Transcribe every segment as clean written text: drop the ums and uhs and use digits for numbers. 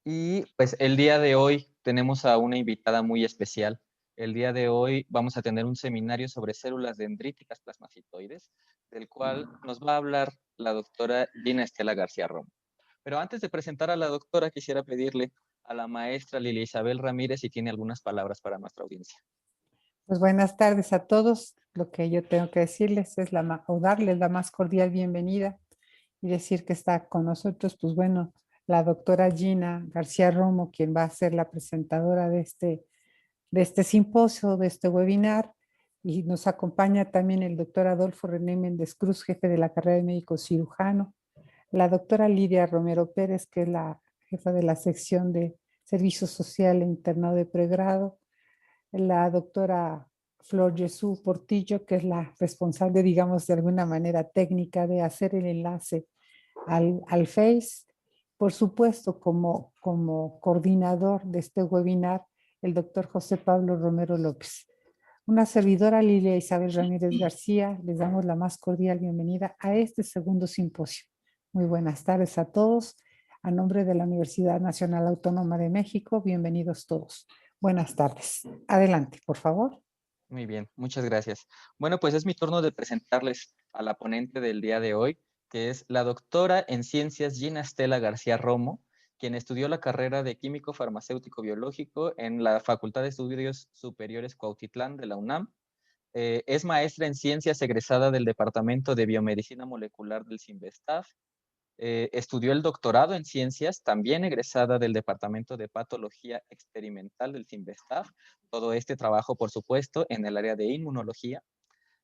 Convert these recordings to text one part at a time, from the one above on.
Y pues el día de hoy tenemos a una invitada muy especial. El día de hoy vamos a tener un seminario sobre células dendríticas plasmacitoides, del cual nos va a hablar la doctora Gina Estela García Romo. Pero antes de presentar a la doctora, quisiera pedirle a la maestra Lilia Isabel Ramírez si tiene algunas palabras para nuestra audiencia. Pues buenas tardes a todos. Lo que yo tengo que decirles es o darles la más cordial bienvenida y decir que está con nosotros, pues bueno, la doctora Gina García Romo, quien va a ser la presentadora de este simposio, de este webinar, y nos acompaña también el doctor Adolfo René Méndez Cruz, jefe de la carrera de médico cirujano, la doctora Lidia Romero Pérez, que es la jefa de la sección de Servicio Social e Internado de Pregrado, la doctora Flor Jesús Portillo, que es la responsable, digamos, de alguna manera técnica de hacer el enlace al Face. Por supuesto, como coordinador de este webinar, el doctor José Pablo Romero López. Una servidora, Lilia Isabel Ramírez García, les damos la más cordial bienvenida a este segundo simposio. Muy buenas tardes a todos. A nombre de la Universidad Nacional Autónoma de México, bienvenidos todos. Buenas tardes. Adelante, por favor. Muy bien, muchas gracias. Bueno, pues es mi turno de presentarles a la ponente del día de hoy, que es la doctora en ciencias Gina Estela García Romo, quien estudió la carrera de químico farmacéutico biológico en la Facultad de Estudios Superiores Cuautitlán de la UNAM. Es maestra en ciencias egresada del Departamento de Biomedicina Molecular del CINVESTAF. Estudió el doctorado en ciencias, también egresada del Departamento de Patología Experimental del CINVESTAF. Todo este trabajo, por supuesto, en el área de inmunología.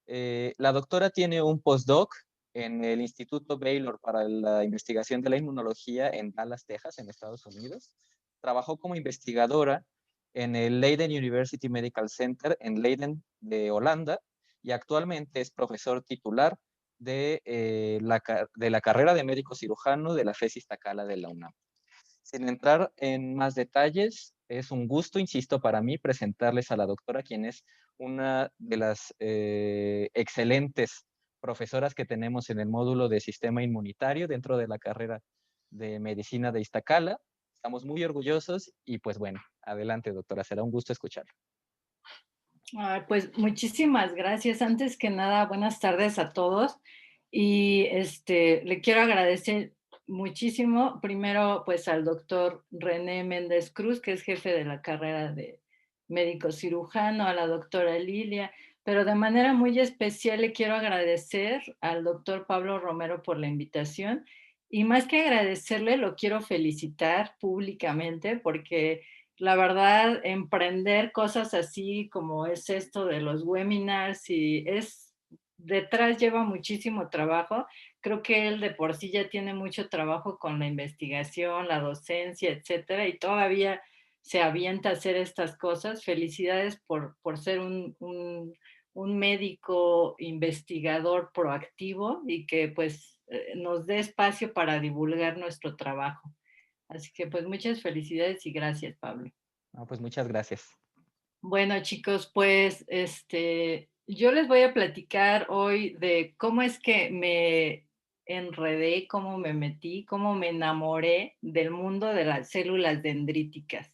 La doctora tiene un postdoc en el Instituto Baylor para la investigación de la inmunología en Dallas, Texas, en Estados Unidos. Trabajó como investigadora en el Leiden University Medical Center en Leiden, de Holanda, y actualmente es profesor titular de la carrera de médico cirujano de la FES Iztacala de la UNAM. Sin entrar en más detalles, es un gusto, insisto, para mí presentarles a la doctora, quien es una de las excelentes profesoras que tenemos en el módulo de sistema inmunitario dentro de la carrera de medicina de Iztacala. Estamos muy orgullosos y pues bueno, adelante doctora, será un gusto escucharla. Pues muchísimas gracias. Antes que nada, buenas tardes a todos. Y le quiero agradecer muchísimo, primero, pues al doctor René Méndez Cruz, que es jefe de la carrera de médico cirujano, a la doctora Lilia, pero de manera muy especial le quiero agradecer al doctor Pablo Romero por la invitación. Y más que agradecerle, lo quiero felicitar públicamente porque la verdad, emprender cosas así como es esto de los webinars y detrás lleva muchísimo trabajo. Creo que él de por sí ya tiene mucho trabajo con la investigación, la docencia, etcétera, y todavía se avienta a hacer estas cosas. Felicidades por ser un médico investigador proactivo y que pues nos dé espacio para divulgar nuestro trabajo. Así que pues muchas felicidades y gracias, Pablo. No, pues muchas gracias. Bueno, chicos, pues yo les voy a platicar hoy de cómo es que me enredé, cómo me metí, cómo me enamoré del mundo de las células dendríticas.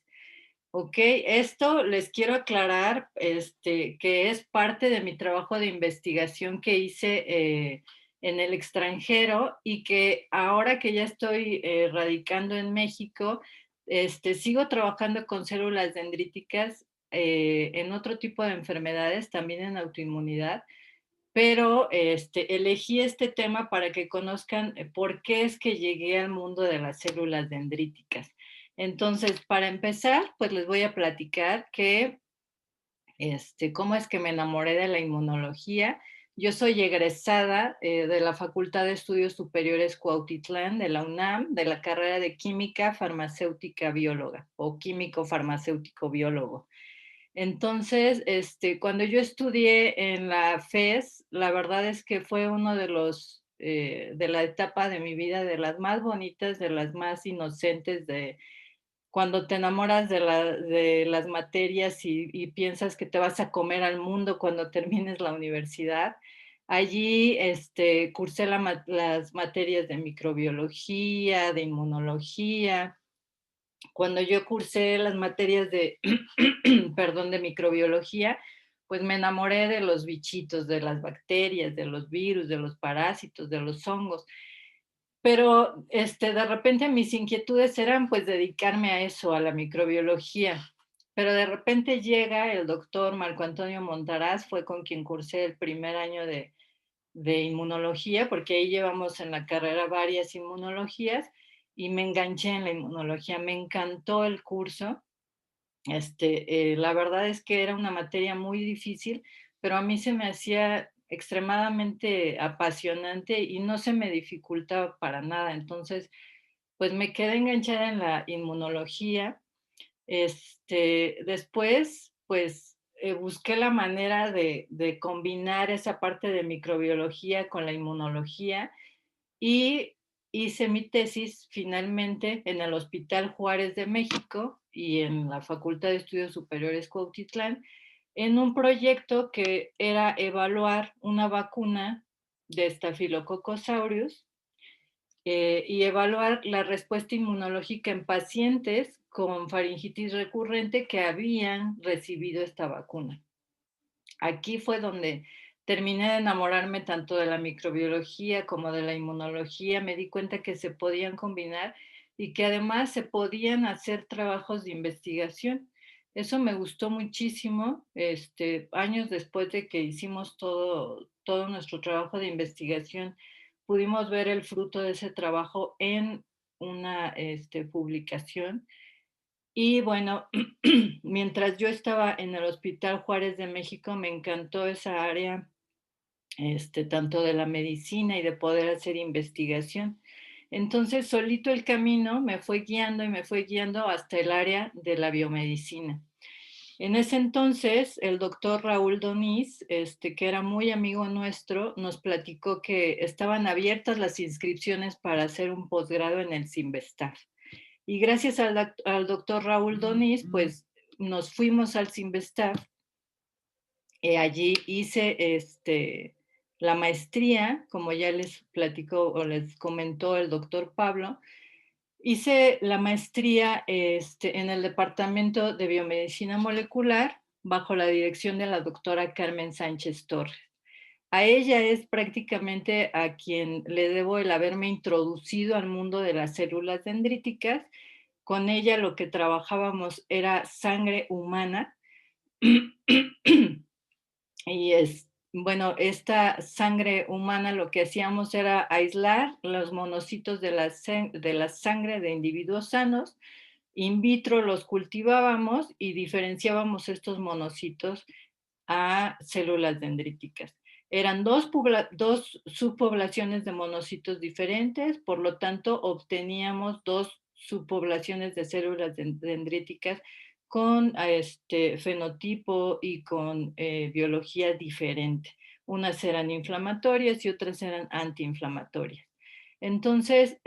Ok, esto les quiero aclarar, que es parte de mi trabajo de investigación que hice en el extranjero y que ahora que ya estoy radicando en México, sigo trabajando con células dendríticas en otro tipo de enfermedades, también en autoinmunidad, pero elegí este tema para que conozcan por qué es que llegué al mundo de las células dendríticas. Entonces, para empezar, pues les voy a platicar que, cómo es que me enamoré de la inmunología. Yo soy egresada de la Facultad de Estudios Superiores Cuautitlán de la UNAM, de la carrera de Química Farmacéutica Bióloga o Químico Farmacéutico Biólogo. Entonces, cuando yo estudié en la FES, la verdad es que fue uno de de la etapa de mi vida, de las más bonitas, de las más inocentes, de cuando te enamoras de las materias y piensas que te vas a comer al mundo cuando termines la universidad. Allí, cursé las materias de microbiología, de inmunología, cuando yo cursé las materias de, perdón, de microbiología, pues me enamoré de los bichitos, de las bacterias, de los virus, de los parásitos, de los hongos. Pero de repente mis inquietudes eran pues dedicarme a eso, a la microbiología. Pero de repente llega el doctor Marco Antonio Montaraz, fue con quien cursé el primer año de inmunología, porque ahí llevamos en la carrera varias inmunologías y me enganché en la inmunología, me encantó el curso. La verdad es que era una materia muy difícil, pero a mí se me hacía extremadamente apasionante y no se me dificultaba para nada. Entonces, pues me quedé enganchada en la inmunología. Después, pues busqué la manera de combinar esa parte de microbiología con la inmunología y hice mi tesis finalmente en el Hospital Juárez de México y en la Facultad de Estudios Superiores Cuautitlán, en un proyecto que era evaluar una vacuna de Staphylococcus aureus y evaluar la respuesta inmunológica en pacientes con faringitis recurrente que habían recibido esta vacuna. Aquí fue donde terminé de enamorarme tanto de la microbiología como de la inmunología. Me di cuenta que se podían combinar y que además se podían hacer trabajos de investigación. Eso me gustó muchísimo. Años después de que hicimos todo nuestro trabajo de investigación, pudimos ver el fruto de ese trabajo en una publicación. Y bueno, mientras yo estaba en el Hospital Juárez de México, me encantó esa área, tanto de la medicina y de poder hacer investigación. Entonces, solito el camino me fue guiando y me fue guiando hasta el área de la biomedicina. En ese entonces, el doctor Raúl Donís, que era muy amigo nuestro, nos platicó que estaban abiertas las inscripciones para hacer un posgrado en el CIMBESTAF. Y gracias al doctor Raúl Donís, pues nos fuimos al CIMBESTAF. Allí hice la maestría, como ya les platicó o les comentó el doctor Pablo. Hice la maestría en el Departamento de Biomedicina Molecular bajo la dirección de la doctora Carmen Sánchez Torres. A ella es prácticamente a quien le debo el haberme introducido al mundo de las células dendríticas. Con ella lo que trabajábamos era sangre humana. Y bueno, esta sangre humana lo que hacíamos era aislar los monocitos de la sangre de individuos sanos. In vitro los cultivábamos y diferenciábamos estos monocitos a células dendríticas. Eran dos subpoblaciones de monocitos diferentes, por lo tanto obteníamos dos subpoblaciones de células dendríticas con fenotipo y con biología diferente. Unas eran inflamatorias y otras eran antiinflamatorias. Entonces,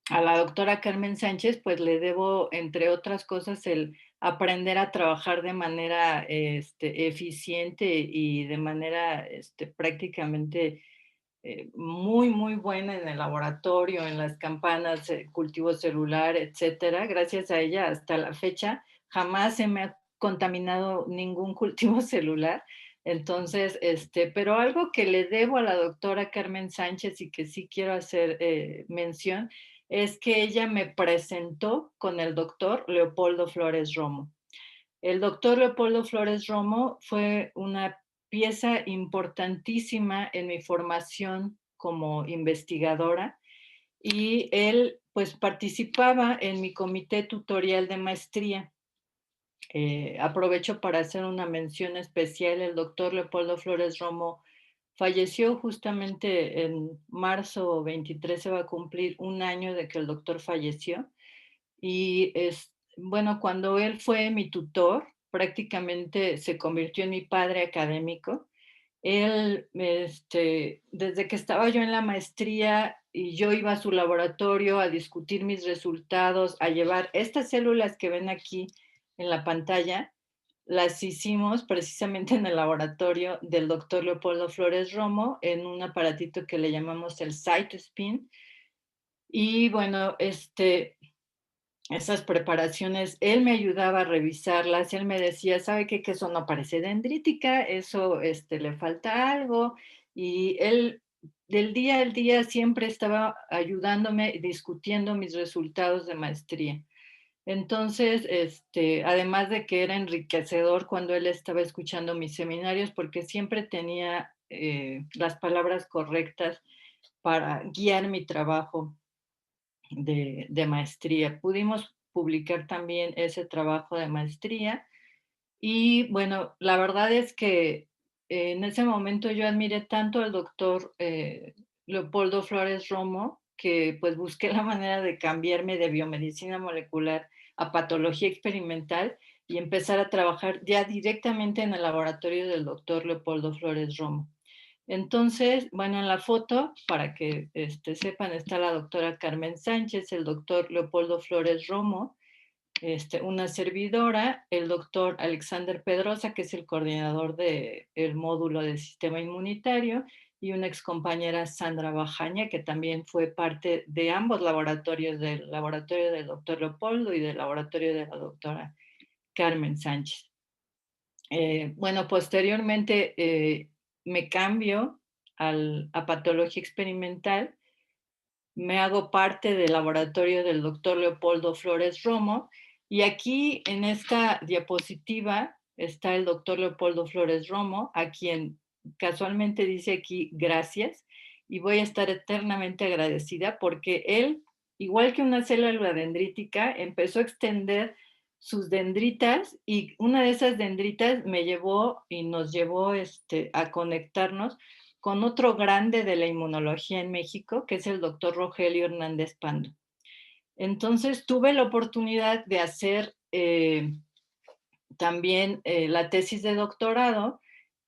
a la doctora Carmen Sánchez, pues le debo, entre otras cosas, el aprender a trabajar de manera eficiente y de manera prácticamente muy, muy buena en el laboratorio, en las campanas, cultivo celular, etcétera. Gracias a ella, hasta la fecha, jamás se me ha contaminado ningún cultivo celular. Entonces, pero algo que le debo a la doctora Carmen Sánchez y que sí quiero hacer mención es que ella me presentó con el doctor Leopoldo Flores Romo. El doctor Leopoldo Flores Romo fue una pieza importantísima en mi formación como investigadora y él pues participaba en mi comité tutorial de maestría. Aprovecho para hacer una mención especial. El doctor Leopoldo Flores Romo falleció justamente en marzo 23, se va a cumplir un año de que el doctor falleció. Y bueno, cuando él fue mi tutor, prácticamente se convirtió en mi padre académico. Él, desde que estaba yo en la maestría y yo iba a su laboratorio a discutir mis resultados, a llevar estas células que ven aquí en la pantalla, las hicimos precisamente en el laboratorio del doctor Leopoldo Flores Romo en un aparatito que le llamamos el CytoSpin. Y bueno, esas preparaciones, él me ayudaba a revisarlas, él me decía, ¿sabe qué? Que eso no parece dendrítica, eso le falta algo. Y él del día al día siempre estaba ayudándome, discutiendo mis resultados de maestría. Entonces, además de que era enriquecedor cuando él estaba escuchando mis seminarios, porque siempre tenía las palabras correctas para guiar mi trabajo de maestría. Pudimos publicar también ese trabajo de maestría y bueno, la verdad es que en ese momento yo admiré tanto al doctor Leopoldo Flores Romo que pues busqué la manera de cambiarme de biomedicina molecular a patología experimental y empezar a trabajar ya directamente en el laboratorio del doctor Leopoldo Flores Romo. Entonces, bueno, en la foto, para que sepan, está la doctora Carmen Sánchez, el doctor Leopoldo Flores Romo, una servidora, el doctor Alexander Pedrosa, que es el coordinador del módulo del sistema inmunitario, y una excompañera Sandra Bajaña, que también fue parte de ambos laboratorios, del laboratorio del doctor Leopoldo y del laboratorio de la doctora Carmen Sánchez. Bueno, posteriormente me cambio a patología experimental, me hago parte del laboratorio del doctor Leopoldo Flores Romo y aquí en esta diapositiva está el doctor Leopoldo Flores Romo, a quien casualmente dice aquí gracias y voy a estar eternamente agradecida porque él, igual que una célula dendrítica, empezó a extender sus dendritas y una de esas dendritas me llevó y nos llevó a conectarnos con otro grande de la inmunología en México, que es el doctor Rogelio Hernández Pando. Entonces tuve la oportunidad de hacer también la tesis de doctorado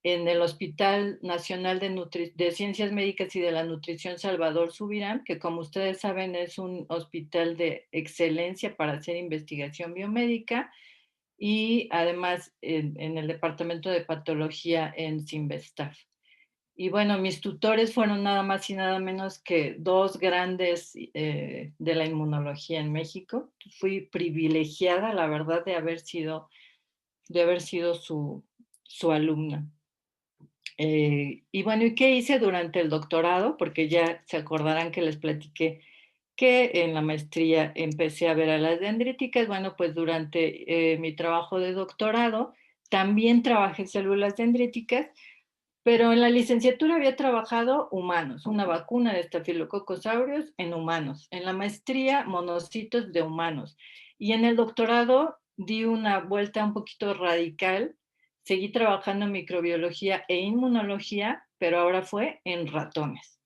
en el Hospital Nacional de Ciencias Médicas y de la Nutrición Salvador Subirán, que como ustedes saben es un hospital de excelencia para hacer investigación biomédica, y además en el Departamento de Patología en Cinvestav. Y bueno, mis tutores fueron nada más y nada menos que dos grandes de la inmunología en México. Fui privilegiada, la verdad, de haber sido su alumna. Y bueno, ¿y qué hice durante el doctorado? Porque ya se acordarán que les platiqué que en la maestría empecé a ver a las dendríticas. Bueno, pues durante mi trabajo de doctorado también trabajé células dendríticas, pero en la licenciatura había trabajado humanos, una vacuna de Staphylococcus aureus en humanos. En la maestría, monocitos de humanos. Y en el doctorado di una vuelta un poquito radical. Seguí trabajando en microbiología e inmunología, pero ahora fue en ratones.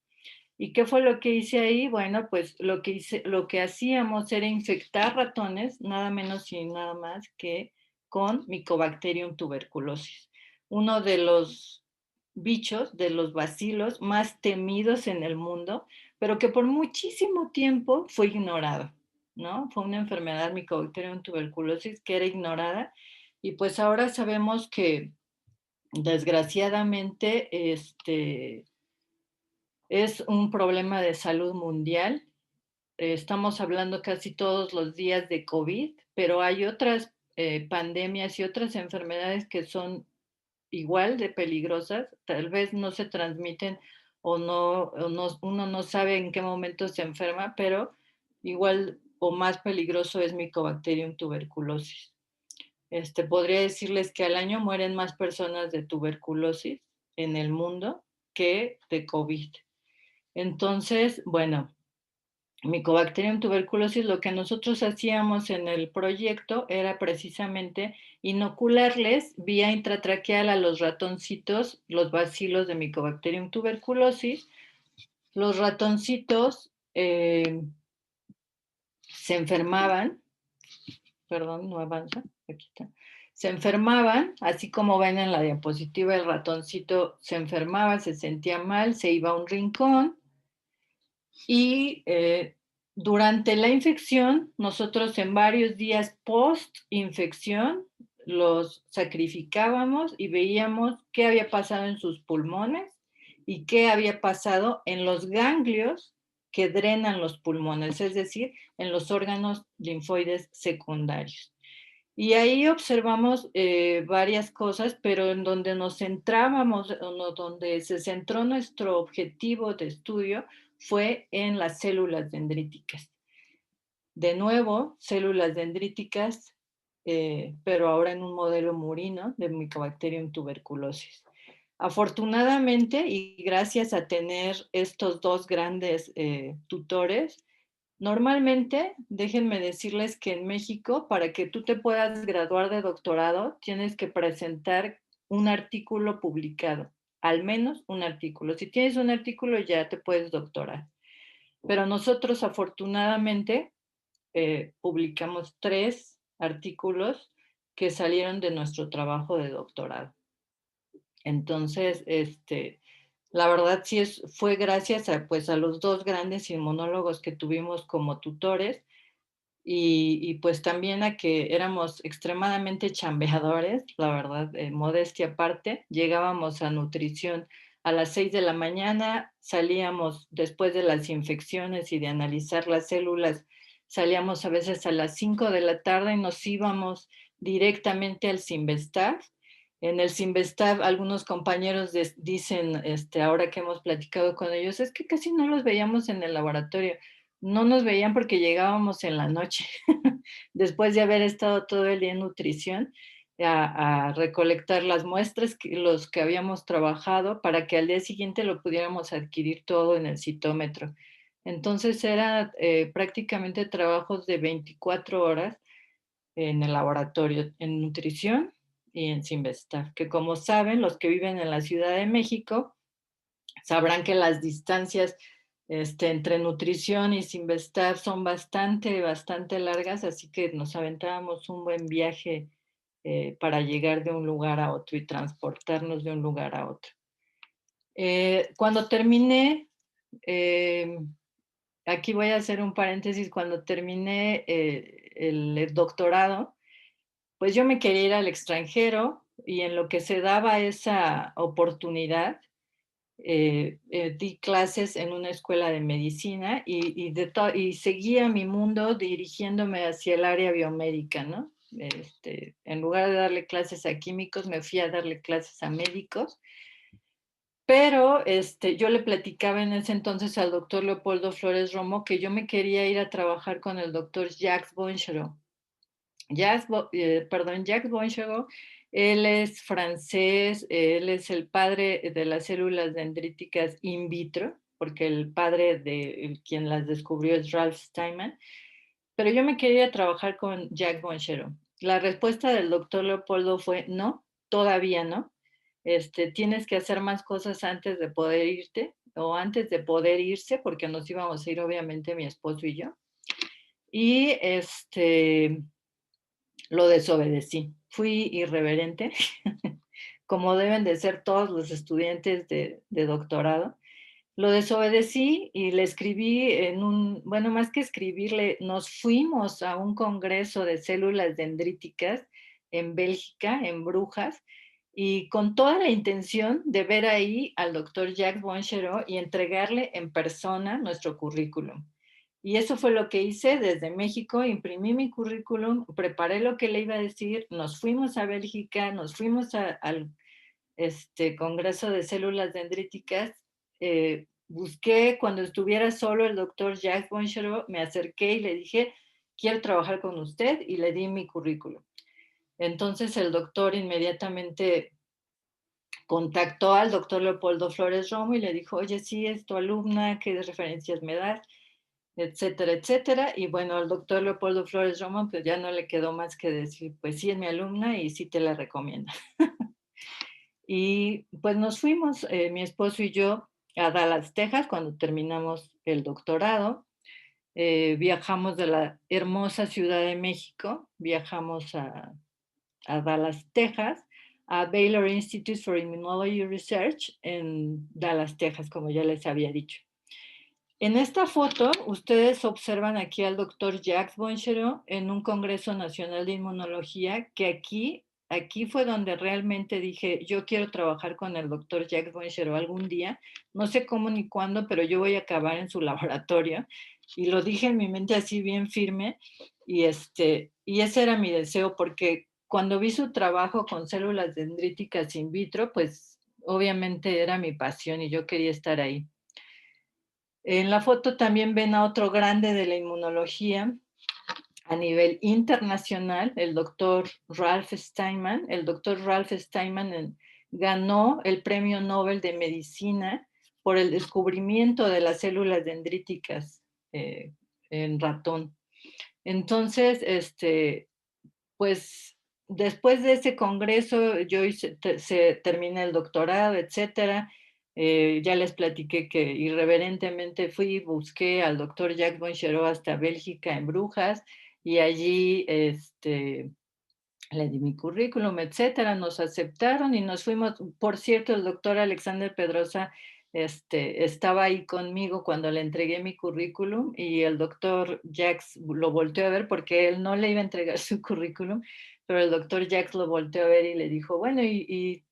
¿Y qué fue lo que hice ahí? Bueno, pues lo que hacíamos era infectar ratones, nada menos y nada más que con Mycobacterium tuberculosis, uno de los bichos, de los bacilos más temidos en el mundo, pero que por muchísimo tiempo fue ignorado, ¿no? Fue una enfermedad Mycobacterium tuberculosis que era ignorada y pues ahora sabemos que desgraciadamente es un problema de salud mundial. Estamos hablando casi todos los días de COVID, pero hay otras pandemias y otras enfermedades que son igual de peligrosas. Tal vez no se transmiten uno no sabe en qué momento se enferma, pero igual o más peligroso es Mycobacterium tuberculosis. Podría decirles que al año mueren más personas de tuberculosis en el mundo que de COVID. Entonces, bueno, Mycobacterium tuberculosis, lo que nosotros hacíamos en el proyecto era precisamente inocularles vía intratraqueal a los ratoncitos los bacilos de Mycobacterium tuberculosis. Los ratoncitos se enfermaban, perdón, no avanza, aquí está. Se enfermaban, así como ven en la diapositiva, el ratoncito se enfermaba, se sentía mal, se iba a un rincón. Y durante la infección, nosotros en varios días post-infección los sacrificábamos y veíamos qué había pasado en sus pulmones y qué había pasado en los ganglios que drenan los pulmones, es decir, en los órganos linfoides secundarios. Y ahí observamos varias cosas, pero en donde nos centrábamos, donde se centró nuestro objetivo de estudio fue en las células dendríticas. De nuevo, células dendríticas, pero ahora en un modelo murino de Mycobacterium tuberculosis. Afortunadamente, y gracias a tener estos dos grandes tutores, normalmente, déjenme decirles que en México, para que tú te puedas graduar de doctorado, tienes que presentar un artículo publicado, al menos un artículo. Si tienes un artículo, ya te puedes doctorar. Pero nosotros, afortunadamente, publicamos 3 artículos que salieron de nuestro trabajo de doctorado. Entonces, la verdad sí fue gracias a, pues, a los 2 grandes inmunólogos que tuvimos como tutores y pues también a que éramos extremadamente chambeadores, la verdad, modestia aparte. Llegábamos a nutrición a las 6 de la mañana, salíamos después de las infecciones y de analizar las células, salíamos a veces a las 5 de la tarde y nos íbamos directamente al Sinvestav. En el Sinvestav algunos compañeros dicen, ahora que hemos platicado con ellos, es que casi no los veíamos en el laboratorio. No nos veían porque llegábamos en la noche, después de haber estado todo el día en nutrición, a recolectar las muestras, los que habíamos trabajado, para que al día siguiente lo pudiéramos adquirir todo en el citómetro. Entonces era prácticamente trabajos de 24 horas en el laboratorio, en nutrición y en Sinvestav, que como saben, los que viven en la Ciudad de México sabrán que las distancias entre nutrición y Sinvestav son bastante largas, así que nos aventábamos un buen viaje para llegar de un lugar a otro y transportarnos de un lugar a otro. Cuando terminé, aquí voy a hacer un paréntesis, cuando terminé el doctorado, pues yo me quería ir al extranjero y en lo que se daba esa oportunidad, di clases en una escuela de medicina y seguía mi mundo dirigiéndome hacia el área biomédica, ¿no? En lugar de darle clases a químicos, me fui a darle clases a médicos. Pero yo le platicaba en ese entonces al doctor Leopoldo Flores Romo que yo me quería ir a trabajar con el doctor Jacques Bonchereau. Jacques Bonchereau, él es francés, él es el padre de las células dendríticas in vitro, porque el padre de quien las descubrió es Ralph Steinman, pero yo me quería trabajar con Jacques Bonchereau. La respuesta del doctor Leopoldo fue no, todavía no. Tienes que hacer más cosas antes de poder irte, o antes de poder irse, porque nos íbamos a ir obviamente mi esposo y yo. Y lo desobedecí. Fui irreverente, como deben de ser todos los estudiantes de doctorado. Lo desobedecí y le escribí bueno, más que escribirle, nos fuimos a un congreso de células dendríticas en Bélgica, en Brujas, y con toda la intención de ver ahí al doctor Jacques Bonchereau y entregarle en persona nuestro currículum. Y eso fue lo que hice desde México, imprimí mi currículum, preparé lo que le iba a decir, nos fuimos a Bélgica, nos fuimos al Congreso de Células Dendríticas, busqué cuando estuviera solo el doctor Jacques Bonchereau, me acerqué y le dije, quiero trabajar con usted, y le di mi currículum. Entonces el doctor inmediatamente contactó al doctor Leopoldo Flores Romo y le dijo, oye, sí, es tu alumna, ¿qué referencias me das? Etcétera, etcétera. Y bueno, al doctor Leopoldo Flores Romo, pues ya no le quedó más que decir, pues sí, es mi alumna y sí te la recomiendo. Y pues nos fuimos, mi esposo y yo, a Dallas, Texas, cuando terminamos el doctorado. Viajamos de la hermosa Ciudad de México, viajamos a Dallas, Texas, a Baylor Institute for Immunology Research en Dallas, Texas, como ya les había dicho. En esta foto, ustedes observan aquí al doctor Jacques Bonchereau en un Congreso Nacional de Inmunología, que aquí aquí fue donde realmente dije, yo quiero trabajar con el doctor Jacques Bonchereau algún día, no sé cómo ni cuándo, pero yo voy a acabar en su laboratorio. Y lo dije en mi mente así bien firme, y ese era mi deseo, porque cuando vi su trabajo con células dendríticas in vitro, pues obviamente era mi pasión y yo quería estar ahí. En la foto también ven a otro grande de la inmunología a nivel internacional, el doctor Ralph Steinman. El doctor Ralph Steinman ganó el Premio Nobel de Medicina por el descubrimiento de las células dendríticas eh, en ratón. Entonces, pues después de ese congreso, yo terminé el doctorado, etcétera. Ya les platiqué que irreverentemente fui y busqué al doctor Jacques Bonchereau hasta Bélgica en Brujas y allí le di mi currículum, etcétera, nos aceptaron y nos fuimos. Por cierto, el doctor Alexander Pedrosa estaba ahí conmigo cuando le entregué mi currículum y el doctor Jacques lo volteó a ver porque él no le iba a entregar su currículum, pero el doctor Jacques lo volteó a ver y le dijo, bueno, ¿y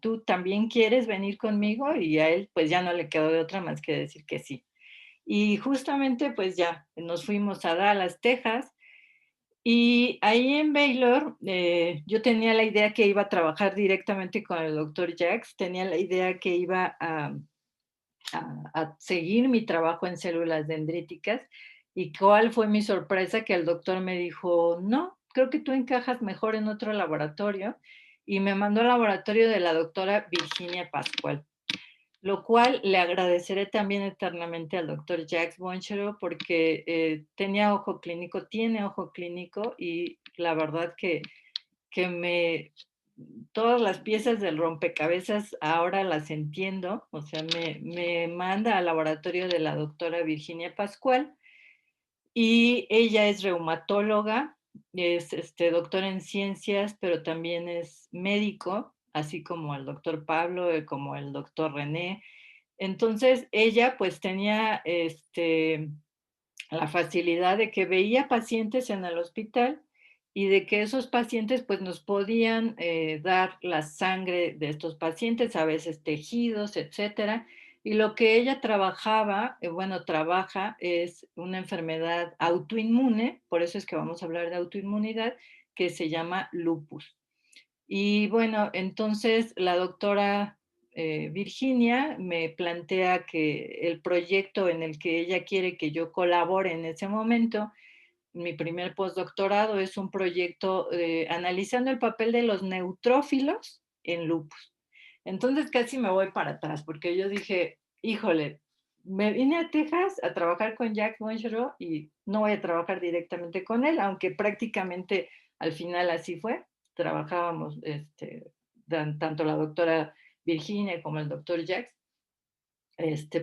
tú también quieres venir conmigo? Y a él pues ya no le quedó de otra más que decir que sí. Y justamente pues ya nos fuimos a Dallas, Texas, y ahí en Baylor, yo tenía la idea que iba a trabajar directamente con el doctor Jacques, tenía la idea que iba a seguir mi trabajo en células dendríticas. ¿Y cuál fue mi sorpresa? Que el doctor me dijo, no, creo que tú encajas mejor en otro laboratorio. Y me mandó al laboratorio de la doctora Virginia Pascual, lo cual le agradeceré también eternamente al doctor Jacques Bonchereau porque tenía ojo clínico, tiene ojo clínico y la verdad que todas las piezas del rompecabezas ahora las entiendo, o sea, me manda al laboratorio de la doctora Virginia Pascual y ella es reumatóloga, es doctora en ciencias, pero también es médico, así como el doctor Pablo, como el doctor René. Entonces, ella pues tenía la facilidad de que veía pacientes en el hospital y de que esos pacientes pues nos podían dar la sangre de estos pacientes, a veces tejidos, etcétera. Y lo que ella trabajaba, bueno, trabaja es una enfermedad autoinmune, por eso es que vamos a hablar de autoinmunidad, que se llama lupus. Y bueno, entonces la doctora Virginia me plantea que el proyecto en el que ella quiere que yo colabore en ese momento, mi primer postdoctorado, es un proyecto analizando el papel de los neutrófilos en lupus. Entonces casi me voy para atrás porque yo dije, híjole, me vine a Texas a trabajar con Jacques Bonchereau y no voy a trabajar directamente con él, aunque prácticamente al final así fue. Trabajábamos tanto la doctora Virginia como el doctor Jacques,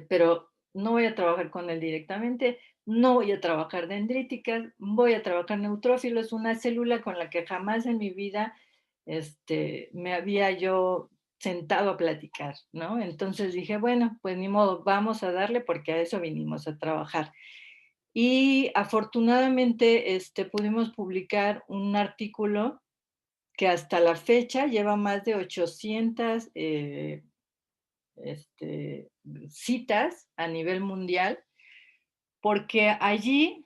pero no voy a trabajar con él directamente, no voy a trabajar dendríticas, voy a trabajar neutrófilos, una célula con la que jamás en mi vida me había yo sentado a platicar, ¿no? Entonces dije, bueno, pues ni modo, vamos a darle porque a eso vinimos a trabajar. Y afortunadamente pudimos publicar un artículo que hasta la fecha lleva más de 800 este, citas a nivel mundial, porque allí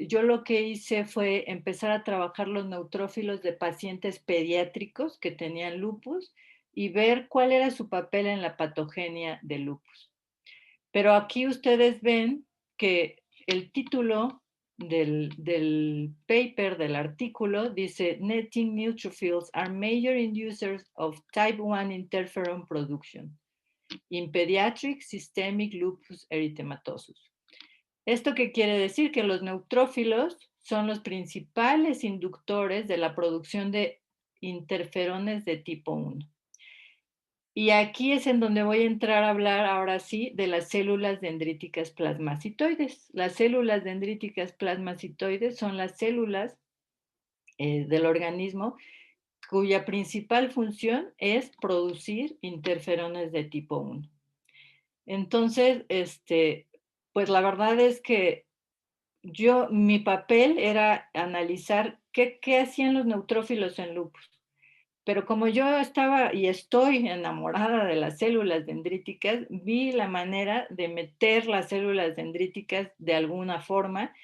yo lo que hice fue empezar a trabajar los neutrófilos de pacientes pediátricos que tenían lupus y ver cuál era su papel en la patogenia del lupus. Pero aquí ustedes ven que el título del paper, del artículo, dice Netting neutrophils are major inducers of type 1 interferon production in pediatric systemic lupus erythematosus. ¿Esto qué quiere decir? Que los neutrófilos son los principales inductores de la producción de interferones de tipo 1. Y aquí es en donde voy a entrar a hablar ahora sí de las células dendríticas plasmacitoides. Las células dendríticas plasmacitoides son las células del organismo cuya principal función es producir interferones de tipo 1. Entonces, pues la verdad es que mi papel era analizar qué hacían los neutrófilos en lupus. Pero como yo estaba y estoy enamorada de las células dendríticas, vi la manera de meter las células dendríticas de alguna forma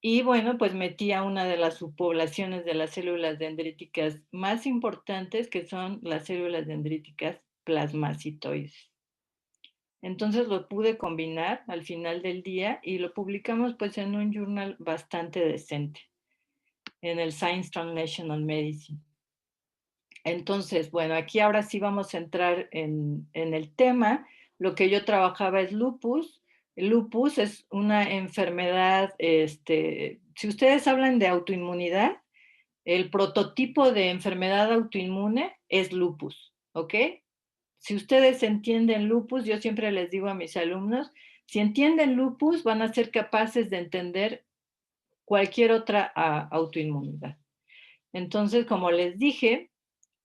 y bueno, pues metí a una de las subpoblaciones de las células dendríticas más importantes, que son las células dendríticas plasmacitoides. Entonces lo pude combinar al final del día y lo publicamos pues en un journal bastante decente, en el Science Translational Medicine. Entonces, bueno, aquí ahora sí vamos a entrar en el tema. Lo que yo trabajaba es lupus. El lupus es una enfermedad, si ustedes hablan de autoinmunidad, el prototipo de enfermedad autoinmune es lupus, ¿ok? Si ustedes entienden lupus, yo siempre les digo a mis alumnos, si entienden lupus, van a ser capaces de entender cualquier otra autoinmunidad. Entonces, como les dije,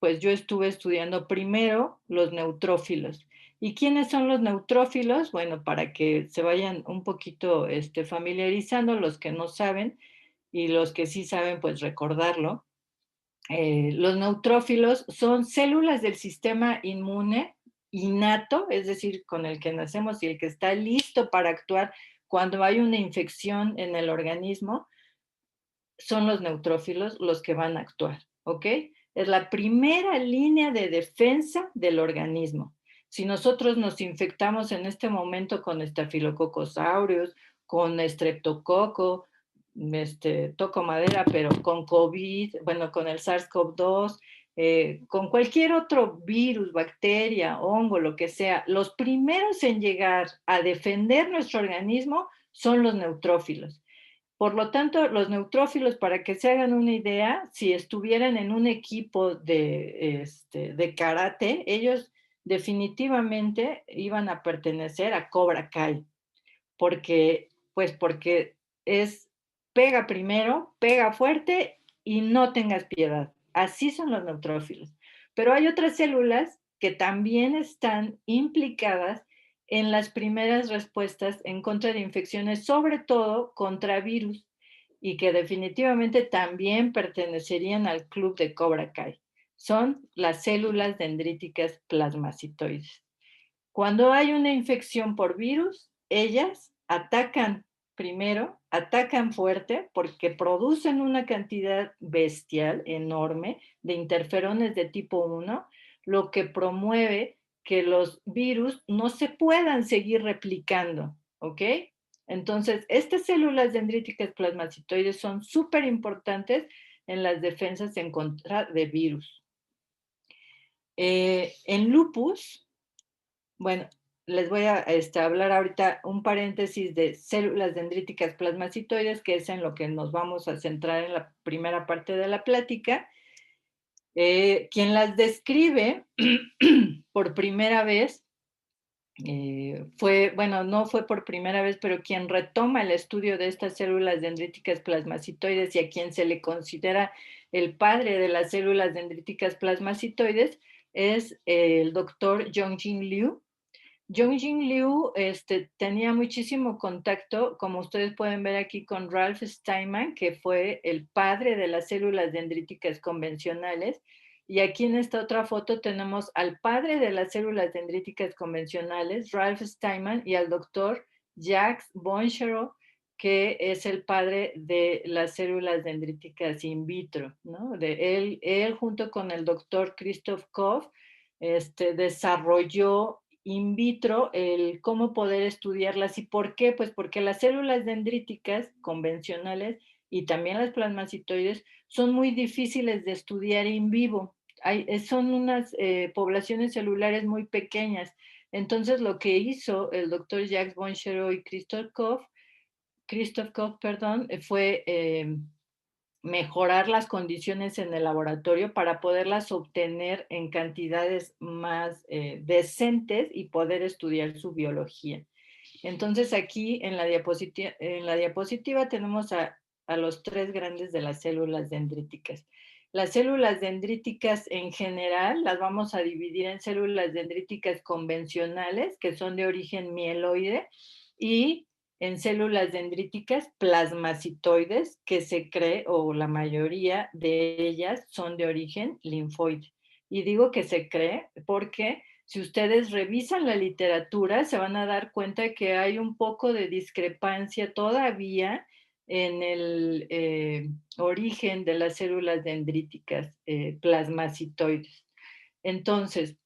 pues yo estuve estudiando primero los neutrófilos. ¿Y quiénes son los neutrófilos? Bueno, para que se vayan un poquito familiarizando los que no saben y los que sí saben, pues recordarlo. Los neutrófilos son células del sistema inmune innato, es decir, con el que nacemos y el que está listo para actuar cuando hay una infección en el organismo, son los neutrófilos los que van a actuar, ¿ok? Es la primera línea de defensa del organismo. Si nosotros nos infectamos en este momento con Staphylococcus aureus, con Streptococo, toco madera, pero con COVID, bueno, con el SARS-CoV-2, con cualquier otro virus, bacteria, hongo, lo que sea, los primeros en llegar a defender nuestro organismo son los neutrófilos. Por lo tanto, los neutrófilos, para que se hagan una idea, si estuvieran en un equipo de karate, ellos definitivamente iban a pertenecer a Cobra Kai, porque pega primero, pega fuerte y no tengas piedad. Así son los neutrófilos. Pero hay otras células que también están implicadas en las primeras respuestas en contra de infecciones, sobre todo contra virus, y que definitivamente también pertenecerían al club de Cobra Kai. Son las células dendríticas plasmacitoides. Cuando hay una infección por virus, ellas atacan primero, atacan fuerte porque producen una cantidad bestial, enorme, de interferones de tipo 1, lo que promueve que los virus no se puedan seguir replicando, ¿ok? Entonces, estas células dendríticas plasmacitoides son súper importantes en las defensas en contra de virus. En lupus, bueno, les voy a hablar ahorita un paréntesis de células dendríticas plasmacitoides, que es en lo que nos vamos a centrar en la primera parte de la plática. Quien las describe por primera vez no fue por primera vez, pero quien retoma el estudio de estas células dendríticas plasmacitoides y a quien se le considera el padre de las células dendríticas plasmacitoides es el doctor Yongjin Liu. Yongjin Liu tenía muchísimo contacto, como ustedes pueden ver aquí, con Ralph Steinman, que fue el padre de las células dendríticas convencionales. Y aquí en esta otra foto tenemos al padre de las células dendríticas convencionales, Ralph Steinman, y al doctor Jacques Bonchereau, que es el padre de las células dendríticas in vitro, ¿no? Él junto con el doctor Christoph Koch, desarrolló in vitro el cómo poder estudiarlas. ¿Y por qué? Pues porque las células dendríticas convencionales y también las plasmacitoides son muy difíciles de estudiar in vivo. Son unas poblaciones celulares muy pequeñas. Entonces, lo que hizo el doctor Jacques Bonchereau y Christoph Koch, fue mejorar las condiciones en el laboratorio para poderlas obtener en cantidades más decentes y poder estudiar su biología. Entonces aquí en la diapositiva tenemos a los tres grandes de las células dendríticas. Las células dendríticas en general las vamos a dividir en células dendríticas convencionales, que son de origen mieloide, y en células dendríticas plasmacitoides que se cree, o la mayoría de ellas son de origen linfoide. Y digo que se cree porque si ustedes revisan la literatura se van a dar cuenta que hay un poco de discrepancia todavía en el origen de las células dendríticas plasmacitoides. Entonces,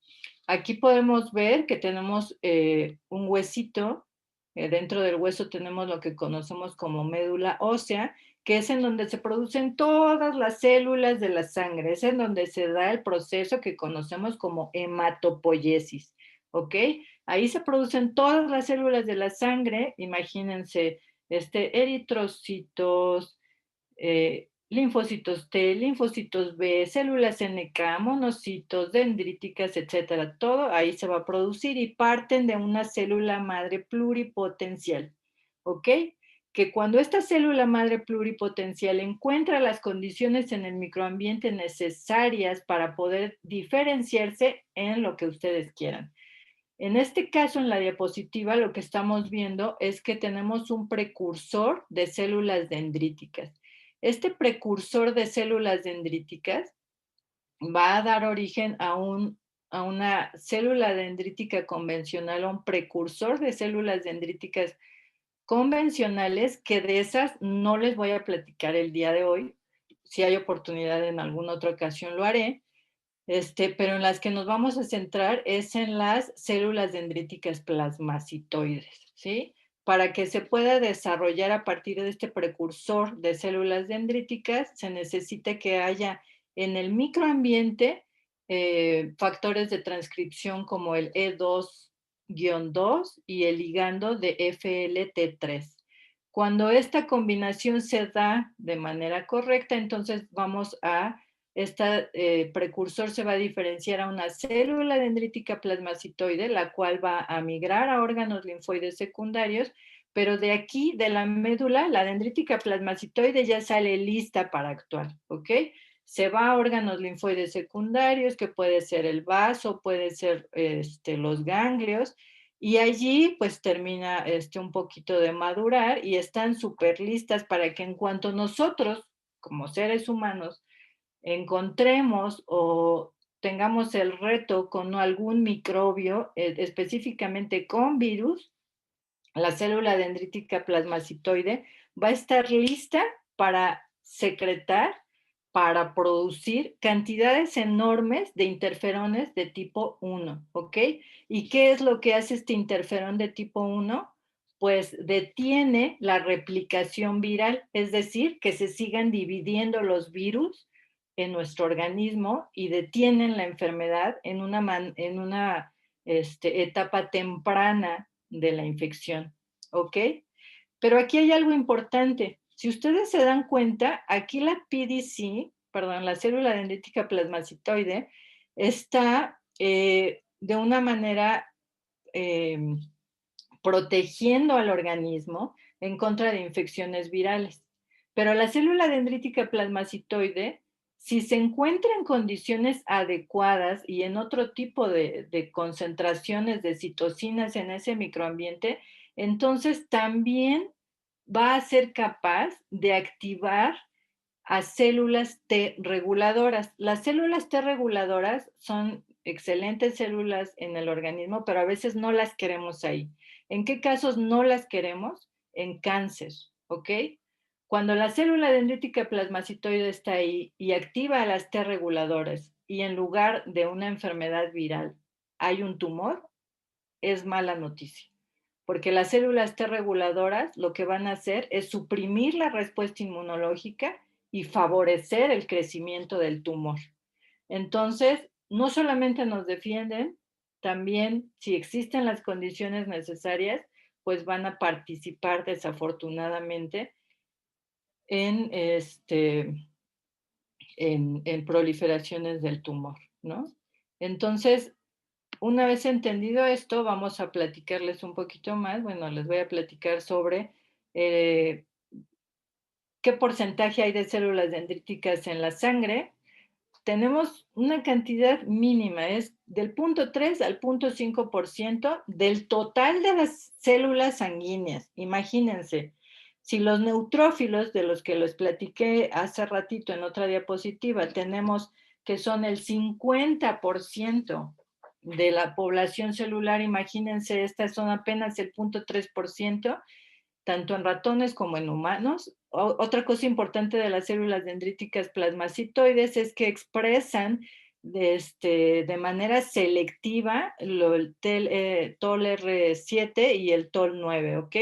aquí podemos ver que tenemos un huesito. Dentro del hueso tenemos lo que conocemos como médula ósea, que es en donde se producen todas las células de la sangre, es en donde se da el proceso que conocemos como hematopoiesis, ¿ok? Ahí se producen todas las células de la sangre, imagínense, eritrocitos, linfocitos T, linfocitos B, células NK, monocitos, dendríticas, etcétera. Todo ahí se va a producir y parten de una célula madre pluripotencial, ¿ok? Que cuando esta célula madre pluripotencial encuentra las condiciones en el microambiente necesarias para poder diferenciarse en lo que ustedes quieran. En este caso, en la diapositiva, lo que estamos viendo es que tenemos un precursor de células dendríticas. Este precursor de células dendríticas va a dar origen a una célula dendrítica convencional, a un precursor de células dendríticas convencionales, que de esas no les voy a platicar el día de hoy. Si hay oportunidad en alguna otra ocasión lo haré. Pero en las que nos vamos a centrar es en las células dendríticas plasmacitoides, ¿sí? Para que se pueda desarrollar a partir de este precursor de células dendríticas, se necesita que haya en el microambiente factores de transcripción como el E2-2 y el ligando de FLT3. Cuando esta combinación se da de manera correcta, entonces vamos a este precursor se va a diferenciar a una célula dendrítica plasmacitoide, la cual va a migrar a órganos linfoides secundarios, pero de aquí, de la médula, la dendrítica plasmacitoide ya sale lista para actuar, ¿ok? Se va a órganos linfoides secundarios, que puede ser el vaso, puede ser los ganglios, y allí pues termina un poquito de madurar y están súper listas para que en cuanto nosotros, como seres humanos, encontremos o tengamos el reto con algún microbio, específicamente con virus, la célula dendrítica plasmacitoide va a estar lista para secretar, para producir cantidades enormes de interferones de tipo 1, ¿ok? ¿Y qué es lo que hace este interferón de tipo 1? Pues detiene la replicación viral, es decir, que se sigan dividiendo los virus en nuestro organismo y detienen la enfermedad en una etapa temprana de la infección, ¿ok? Pero aquí hay algo importante. Si ustedes se dan cuenta, aquí la PDC, perdón, la célula dendrítica plasmacitoide, está de una manera protegiendo al organismo en contra de infecciones virales. Pero la célula dendrítica plasmacitoide, si se encuentra en condiciones adecuadas y en otro tipo de concentraciones de citocinas en ese microambiente, entonces también va a ser capaz de activar a células T reguladoras. Las células T reguladoras son excelentes células en el organismo, pero a veces no las queremos ahí. ¿En qué casos no las queremos? En cáncer, ¿ok? Cuando la célula dendrítica plasmacitoide está ahí y activa a las T reguladoras y en lugar de una enfermedad viral hay un tumor, es mala noticia, porque las células T reguladoras lo que van a hacer es suprimir la respuesta inmunológica y favorecer el crecimiento del tumor. Entonces, no solamente nos defienden, también si existen las condiciones necesarias, pues van a participar desafortunadamente en, en proliferaciones del tumor, ¿no? Entonces, una vez entendido esto, vamos a platicarles un poquito más. Bueno, les voy a platicar sobre qué porcentaje hay de células dendríticas en la sangre. tenemos una cantidad mínima, es del 0.3 al 0.5% del total de las células sanguíneas. Imagínense, si los neutrófilos, de los que les platiqué hace ratito en otra diapositiva, tenemos que son el 50% de la población celular, imagínense, estas son apenas el 0.3%, tanto en ratones como en humanos. Otra cosa importante de las células dendríticas plasmacitoides es que expresan de manera selectiva el TOL-R7 y el TOL-9, ¿ok?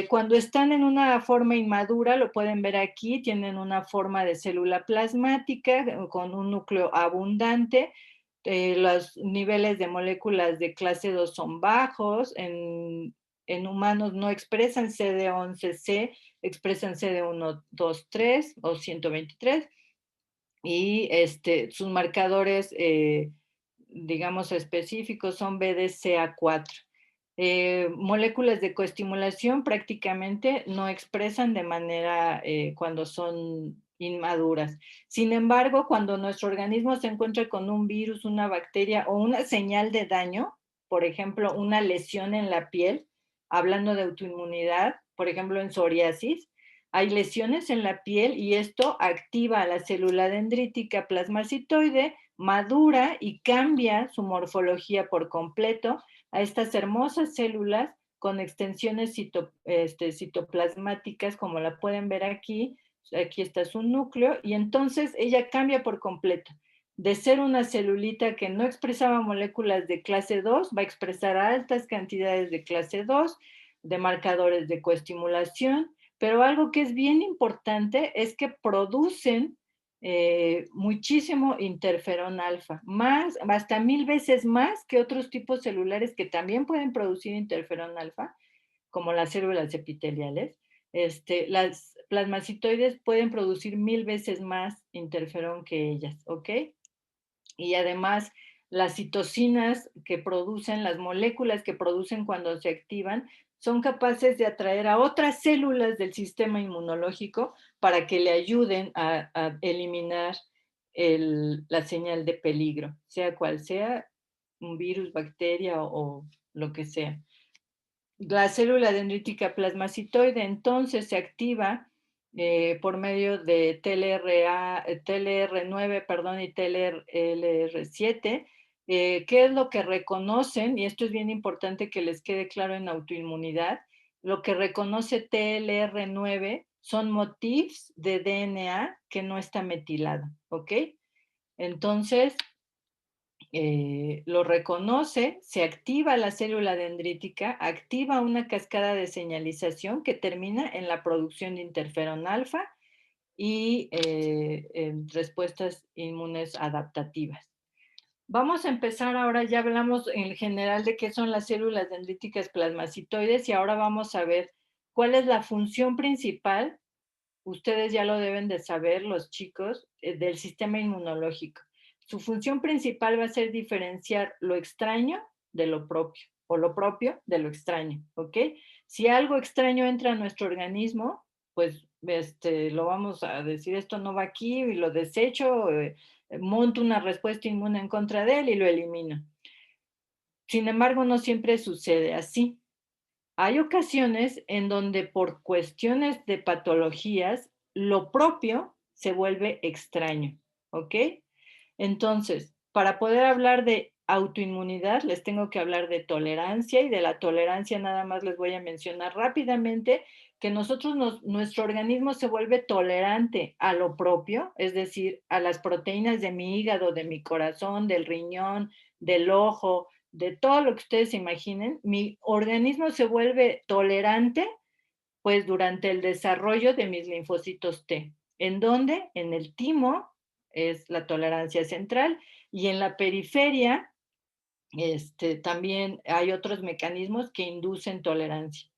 Cuando están en una forma inmadura, lo pueden ver aquí, tienen una forma de célula plasmática con un núcleo abundante. Los niveles de moléculas de clase 2 son bajos. En humanos no expresan CD11C, expresan CD123 o 123. Y sus marcadores, digamos, específicos son BDCA4. Moléculas de coestimulación prácticamente no expresan de manera cuando son inmaduras. Sin embargo, cuando nuestro organismo se encuentra con un virus, una bacteria o una señal de daño, por ejemplo, una lesión en la piel, hablando de autoinmunidad, por ejemplo, en psoriasis, hay lesiones en la piel y esto activa a la célula dendrítica plasmacitoide, madura y cambia su morfología por completo a estas hermosas células con extensiones citoplasmáticas, como la pueden ver aquí. Aquí está su núcleo, y entonces ella cambia por completo. De ser una celulita que no expresaba moléculas de clase 2, va a expresar altas cantidades de clase 2, de marcadores de coestimulación, pero algo que es bien importante es que producen muchísimo interferón alfa, más, hasta 1000 veces más que otros tipos celulares que también pueden producir interferón alfa, como las células epiteliales. Las plasmacitoides pueden producir 1000 veces más interferón que ellas, ¿ok? Y además, las citocinas que producen, las moléculas que producen cuando se activan, son capaces de atraer a otras células del sistema inmunológico para que le ayuden a eliminar la señal de peligro, sea cual sea, un virus, bacteria o lo que sea. La célula dendrítica plasmacitoide entonces se activa por medio de TLR9, perdón, y TLR7. ¿Qué es lo que reconocen? Y esto es bien importante que les quede claro en autoinmunidad. Lo que reconoce TLR9 son motifs de DNA que no está metilado, ¿ok? Entonces, lo reconoce, se activa la célula dendrítica, activa una cascada de señalización que termina en la producción de interferón alfa y en respuestas inmunes adaptativas. Vamos a empezar ahora, ya hablamos en general de qué son las células dendríticas plasmacitoides y ahora vamos a ver cuál es la función principal, ustedes ya lo deben de saber, los chicos, del sistema inmunológico. Su función principal va a ser diferenciar lo extraño de lo propio, o lo propio de lo extraño, ¿ok? Si algo extraño entra a nuestro organismo, pues lo vamos a decir, esto no va aquí, y lo desecho, monto una respuesta inmune en contra de él y lo elimino. Sin embargo, no siempre sucede así. Hay ocasiones en donde por cuestiones de patologías, lo propio se vuelve extraño, ¿ok? Entonces, para poder hablar de autoinmunidad, les tengo que hablar de tolerancia, y de la tolerancia nada más les voy a mencionar rápidamente que nuestro organismo se vuelve tolerante a lo propio, es decir, a las proteínas de mi hígado, de mi corazón, del riñón, del ojo, de todo lo que ustedes se imaginen. Mi organismo se vuelve tolerante, pues durante el desarrollo de mis linfocitos T. ¿En dónde? En el timo es la tolerancia central, y en la periferia también hay otros mecanismos que inducen tolerancia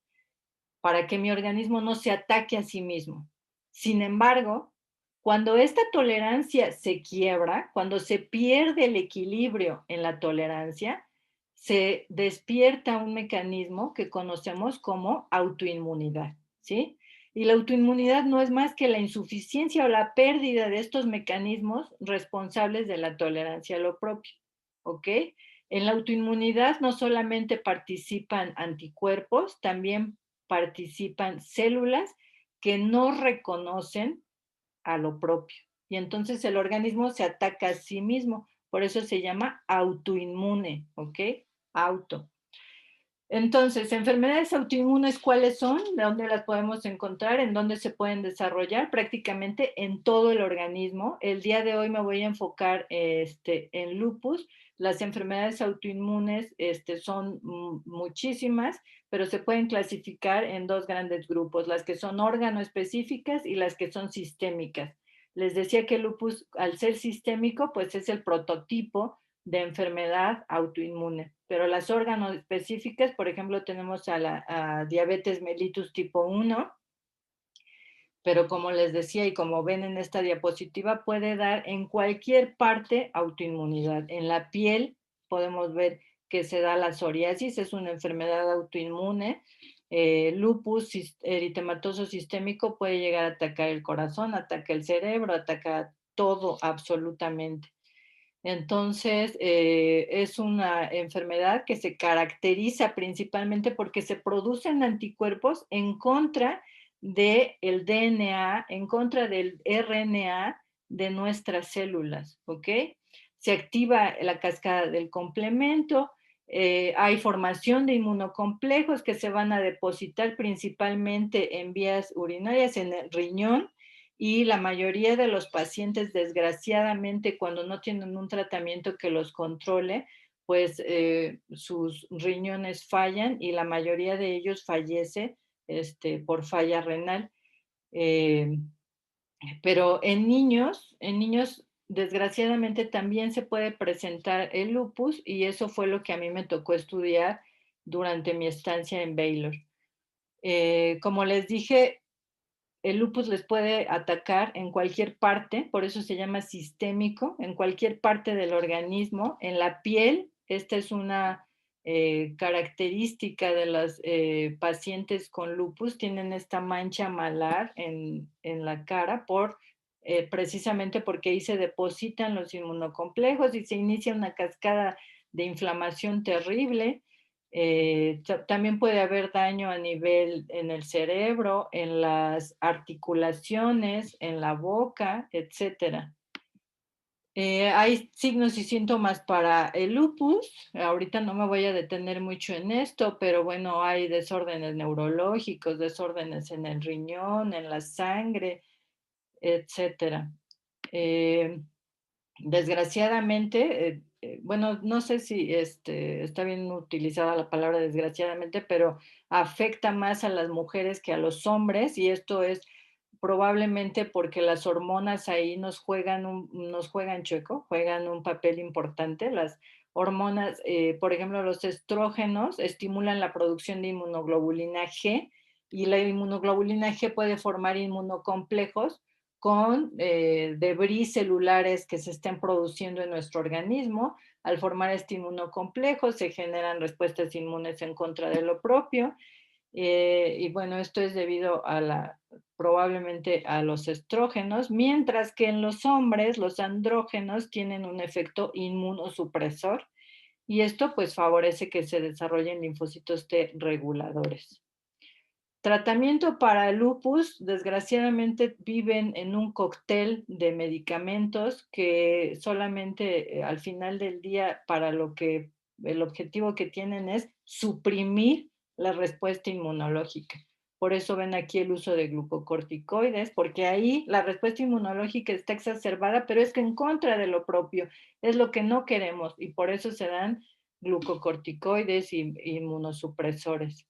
para que mi organismo no se ataque a sí mismo. Sin embargo, cuando esta tolerancia se quiebra, cuando se pierde el equilibrio en la tolerancia, se despierta un mecanismo que conocemos como autoinmunidad, ¿sí? Y la autoinmunidad no es más que la insuficiencia o la pérdida de estos mecanismos responsables de la tolerancia a lo propio, ¿ok? En la autoinmunidad no solamente participan anticuerpos, también participan células que no reconocen a lo propio. Y entonces el organismo se ataca a sí mismo. Por eso se llama autoinmune, ¿ok? Auto. Entonces, enfermedades autoinmunes, ¿cuáles son? ¿De dónde las podemos encontrar? ¿En dónde se pueden desarrollar? Prácticamente en todo el organismo. El día de hoy me voy a enfocar en lupus. Las enfermedades autoinmunes son muchísimas, pero se pueden clasificar en dos grandes grupos, las que son órgano-específicas y las que son sistémicas. Les decía que el lupus, al ser sistémico, pues es el prototipo de enfermedad autoinmune. Pero las órganos específicas, por ejemplo, tenemos a diabetes mellitus tipo 1, pero como les decía y como ven en esta diapositiva, puede dar en cualquier parte autoinmunidad. En la piel podemos ver que se da la psoriasis, es una enfermedad autoinmune. Lupus eritematoso sistémico puede llegar a atacar el corazón, ataca el cerebro, ataca todo absolutamente. Entonces, es una enfermedad que se caracteriza principalmente porque se producen anticuerpos en contra del DNA, en contra del RNA de nuestras células, ¿ok? Se activa la cascada del complemento, hay formación de inmunocomplejos que se van a depositar principalmente en vías urinarias, en el riñón, y la mayoría de los pacientes, desgraciadamente, cuando no tienen un tratamiento que los controle, pues sus riñones fallan y la mayoría de ellos fallece por falla renal. Eh, pero en niños, desgraciadamente también se puede presentar el lupus y eso fue lo que a mí me tocó estudiar durante mi estancia en Baylor. Como les dije, el lupus les puede atacar en cualquier parte, por eso se llama sistémico, en cualquier parte del organismo, en la piel. Esta es una característica de las pacientes con lupus, tienen esta mancha malar en la cara precisamente porque ahí se depositan los inmunocomplejos y se inicia una cascada de inflamación terrible. También puede haber daño a nivel en el cerebro, en las articulaciones, en la boca, etcétera. Hay signos y síntomas para el lupus. Ahorita no me voy a detener mucho en esto, pero bueno, hay desórdenes neurológicos, desórdenes en el riñón, en la sangre, etcétera. Desgraciadamente, bueno, no sé si está bien utilizada la palabra desgraciadamente, pero afecta más a las mujeres que a los hombres y esto es probablemente porque las hormonas ahí nos juegan chueco, juegan un papel importante. Las hormonas, por ejemplo, los estrógenos estimulan la producción de inmunoglobulina G y la inmunoglobulina G puede formar inmunocomplejos con debris celulares que se estén produciendo en nuestro organismo. Al formar este inmunocomplejo se generan respuestas inmunes en contra de lo propio. Y bueno, esto es debido probablemente a los estrógenos, mientras que en los hombres los andrógenos tienen un efecto inmunosupresor y esto pues favorece que se desarrollen linfocitos T reguladores. Tratamiento para el lupus, desgraciadamente viven en un cóctel de medicamentos que solamente al final del día para lo que el objetivo que tienen es suprimir la respuesta inmunológica. Por eso ven aquí el uso de glucocorticoides, porque ahí la respuesta inmunológica está exacerbada, pero es que en contra de lo propio, es lo que no queremos y por eso se dan glucocorticoides y inmunosupresores.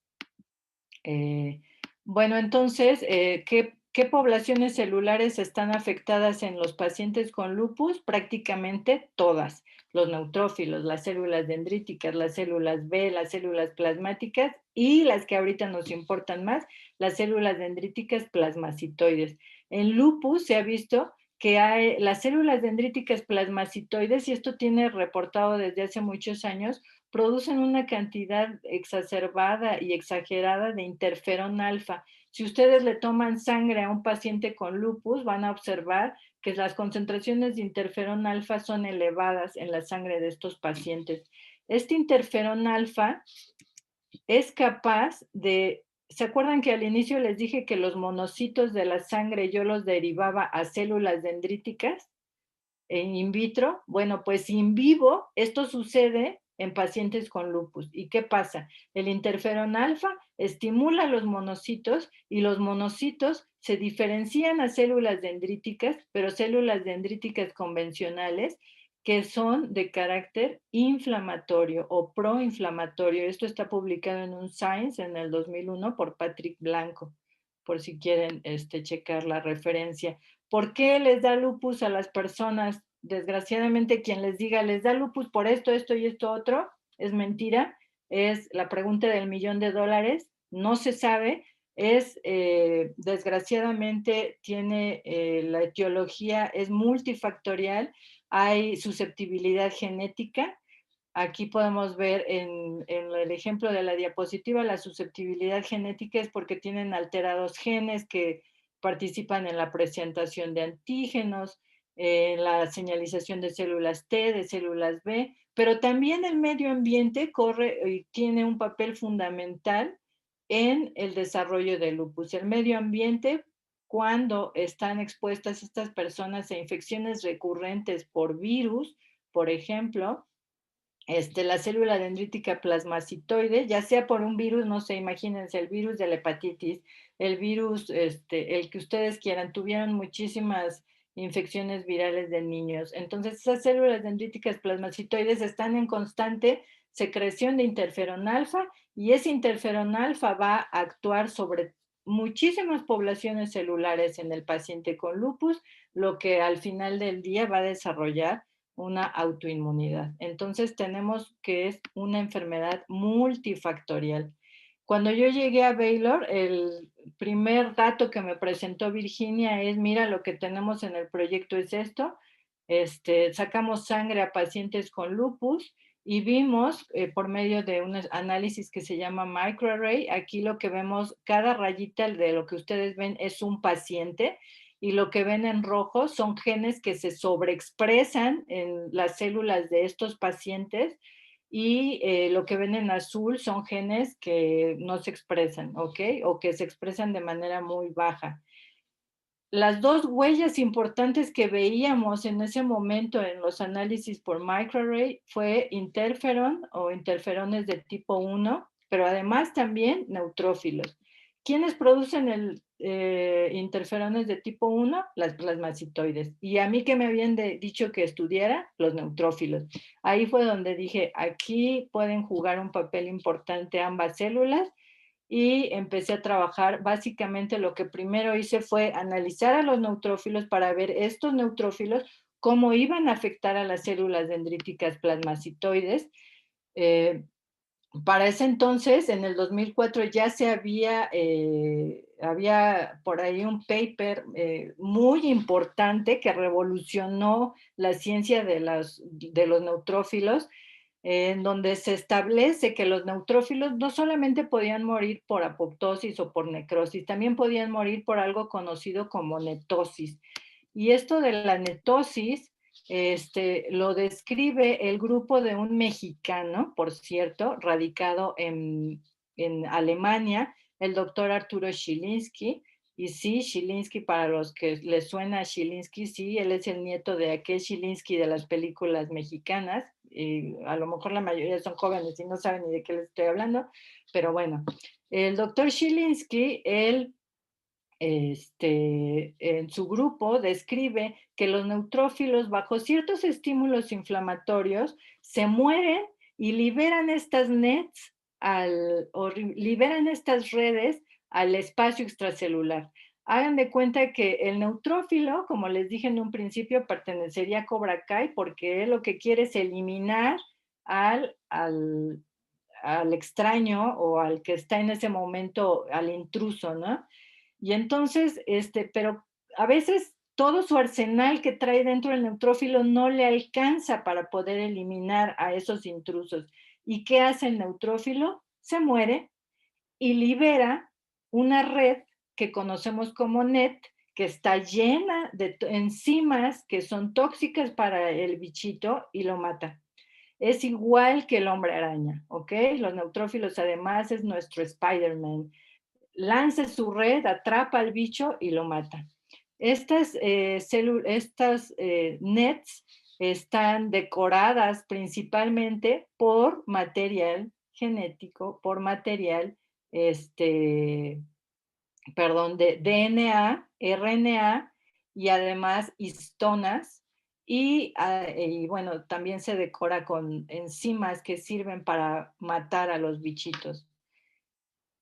Bueno, entonces, ¿qué poblaciones celulares están afectadas en los pacientes con lupus? Prácticamente todas. Los neutrófilos, las células dendríticas, las células B, las células plasmáticas y las que ahorita nos importan más, las células dendríticas plasmacitoides. En lupus se ha visto que hay las células dendríticas plasmacitoides, y esto tiene reportado desde hace muchos años, producen una cantidad exacerbada y exagerada de interferón alfa. Si ustedes le toman sangre a un paciente con lupus, van a observar que las concentraciones de interferón alfa son elevadas en la sangre de estos pacientes. Este interferón alfa es capaz de, ¿se acuerdan que al inicio les dije que los monocitos de la sangre yo los derivaba a células dendríticas in vitro? Bueno, pues in vivo esto sucede en pacientes con lupus. ¿Y qué pasa? El interferón alfa estimula los monocitos y los monocitos se diferencian a células dendríticas, pero células dendríticas convencionales que son de carácter inflamatorio o proinflamatorio. Esto está publicado en un Science en el 2001 por Patrick Blanco, por si quieren checar la referencia. ¿Por qué les da lupus a las personas? Desgraciadamente, quien les diga les da lupus por esto, esto y esto otro, es mentira. Es la pregunta del $1,000,000. No se sabe. Desgraciadamente, tiene la etiología, es multifactorial. Hay susceptibilidad genética. Aquí podemos ver en el ejemplo de la diapositiva, la susceptibilidad genética es porque tienen alterados genes que participan en la presentación de antígenos, en la señalización de células T, de células B, pero también el medio ambiente corre y tiene un papel fundamental en el desarrollo del lupus. El medio ambiente, cuando están expuestas estas personas a infecciones recurrentes por virus, por ejemplo, la célula dendrítica plasmacitoide, ya sea por un virus, no sé, imagínense, el virus de la hepatitis, el virus, el que ustedes quieran, tuvieron muchísimas infecciones virales de niños. Entonces, esas células dendríticas plasmacitoides están en constante secreción de interferón alfa y ese interferón alfa va a actuar sobre muchísimas poblaciones celulares en el paciente con lupus, lo que al final del día va a desarrollar una autoinmunidad. Entonces tenemos que es una enfermedad multifactorial. Cuando yo llegué a Baylor, el primer dato que me presentó Virginia es, mira, lo que tenemos en el proyecto es esto, sacamos sangre a pacientes con lupus y vimos por medio de un análisis que se llama microarray, aquí lo que vemos, cada rayita de lo que ustedes ven es un paciente, y lo que ven en rojo son genes que se sobreexpresan en las células de estos pacientes y lo que ven en azul son genes que no se expresan, ¿ok? O que se expresan de manera muy baja. Las dos huellas importantes que veíamos en ese momento en los análisis por microarray fue interferón o interferones de tipo 1, pero además también neutrófilos. ¿Quiénes producen el interferones de tipo 1? Las plasmacitoides. Y a mí que me habían dicho que estudiara los neutrófilos. Ahí fue donde dije, aquí pueden jugar un papel importante ambas células y empecé a trabajar. Básicamente lo que primero hice fue analizar a los neutrófilos para ver estos neutrófilos cómo iban a afectar a las células dendríticas plasmacitoides. Para ese entonces, en el 2004, ya se había por ahí un paper muy importante que revolucionó la ciencia de los neutrófilos, en donde se establece que los neutrófilos no solamente podían morir por apoptosis o por necrosis, también podían morir por algo conocido como netosis. Y esto de la netosis lo describe el grupo de un mexicano, por cierto, radicado en Alemania, el doctor Arturo Schilinski. Y sí, Schilinski, para los que les suena a Schilinski, sí, él es el nieto de aquel Schilinski de las películas mexicanas. Y a lo mejor la mayoría son jóvenes y no saben ni de qué les estoy hablando, pero bueno, el doctor Schilinski, él en su grupo describe que los neutrófilos bajo ciertos estímulos inflamatorios se mueren y liberan estas nets liberan estas redes al espacio extracelular. Hagan de cuenta que el neutrófilo, como les dije en un principio, pertenecería a Cobra Kai porque él lo que quiere es eliminar al extraño o al que está en ese momento, al intruso, ¿no? Y entonces, pero a veces todo su arsenal que trae dentro del neutrófilo no le alcanza para poder eliminar a esos intrusos. ¿Y qué hace el neutrófilo? Se muere y libera una red que conocemos como NET, que está llena de enzimas que son tóxicas para el bichito y lo mata. Es igual que el hombre araña, ¿ok? Los neutrófilos además es nuestro Spider-Man. Lanza su red, atrapa al bicho y lo mata. Estas nets están decoradas principalmente por material genético, por material, de DNA, RNA y además histonas. Y bueno, también se decora con enzimas que sirven para matar a los bichitos.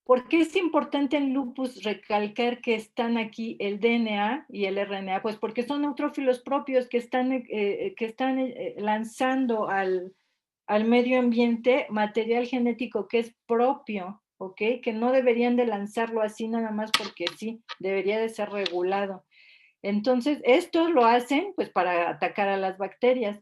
¿Por qué es importante en lupus recalcar que están aquí el DNA y el RNA? Pues porque son neutrófilos propios que están lanzando al medio ambiente material genético que es propio, ¿ok? Que no deberían de lanzarlo así nada más porque sí, debería de ser regulado. Entonces, esto lo hacen pues para atacar a las bacterias.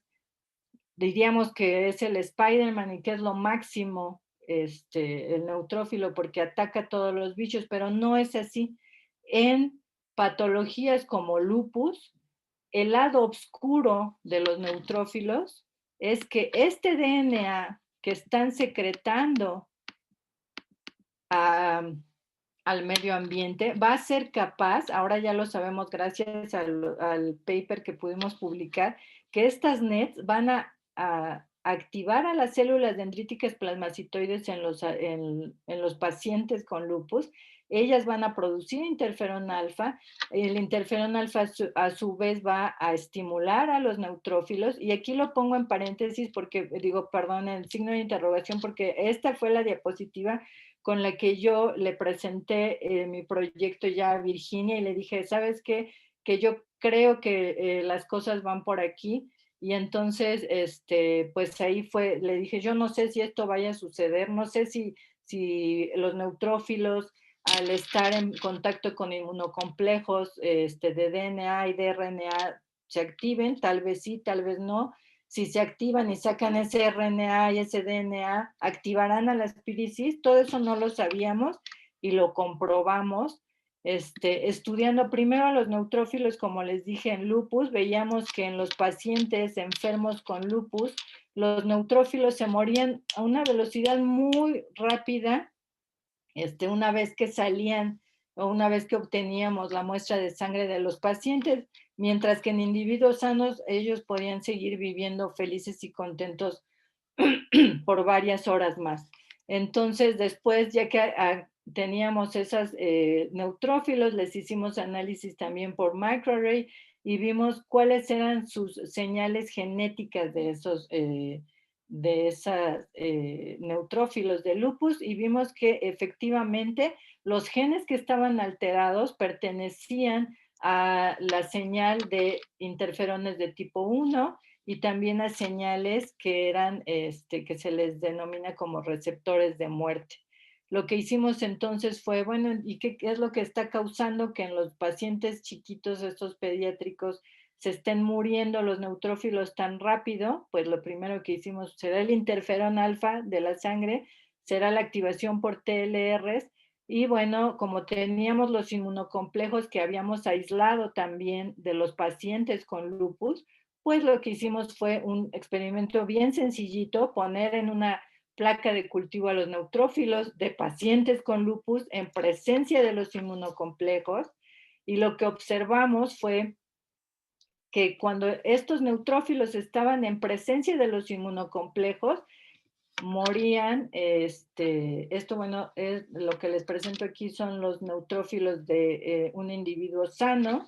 Diríamos que es el Spider-Man y que es lo máximo, el neutrófilo, porque ataca a todos los bichos, pero no es así. En patologías como lupus, el lado oscuro de los neutrófilos es que este DNA que están secretando al medio ambiente va a ser capaz, ahora ya lo sabemos gracias al paper que pudimos publicar, que estas NETs van a activar a las células dendríticas plasmacitoides en los pacientes con lupus. Ellas van a producir interferón alfa. El interferón alfa a su vez va a estimular a los neutrófilos. Y aquí lo pongo en paréntesis porque, perdón, en signo de interrogación, porque esta fue la diapositiva con la que yo le presenté mi proyecto ya a Virginia y le dije, ¿sabes qué? Que yo creo que las cosas van por aquí. Y entonces, pues ahí fue, le dije, yo no sé si esto vaya a suceder, no sé si los neutrófilos, al estar en contacto con inmunocomplejos de DNA y de RNA, se activen, tal vez sí, tal vez no. Si se activan y sacan ese RNA y ese DNA, activarán a la espiricis. Todo eso no lo sabíamos y lo comprobamos. Estudiando primero a los neutrófilos, como les dije, en lupus, veíamos que en los pacientes enfermos con lupus, los neutrófilos se morían a una velocidad muy rápida, una vez que salían o una vez que obteníamos la muestra de sangre de los pacientes, mientras que en individuos sanos ellos podían seguir viviendo felices y contentos por varias horas más. Entonces, después, ya que teníamos esos neutrófilos, les hicimos análisis también por microarray y vimos cuáles eran sus señales genéticas de esos neutrófilos de lupus y vimos que efectivamente los genes que estaban alterados pertenecían a la señal de interferones de tipo 1 y también a señales que eran, que se les denomina como receptores de muerte. Lo que hicimos entonces fue, bueno, ¿y qué es lo que está causando que en los pacientes chiquitos, estos pediátricos, se estén muriendo los neutrófilos tan rápido? Pues lo primero que hicimos será el interferón alfa de la sangre, será la activación por TLRs, y bueno, como teníamos los inmunocomplejos que habíamos aislado también de los pacientes con lupus, pues lo que hicimos fue un experimento bien sencillito, poner en una placa de cultivo a los neutrófilos de pacientes con lupus en presencia de los inmunocomplejos, y lo que observamos fue que cuando estos neutrófilos estaban en presencia de los inmunocomplejos, morían, esto bueno, es lo que les presento aquí son los neutrófilos de un individuo sano,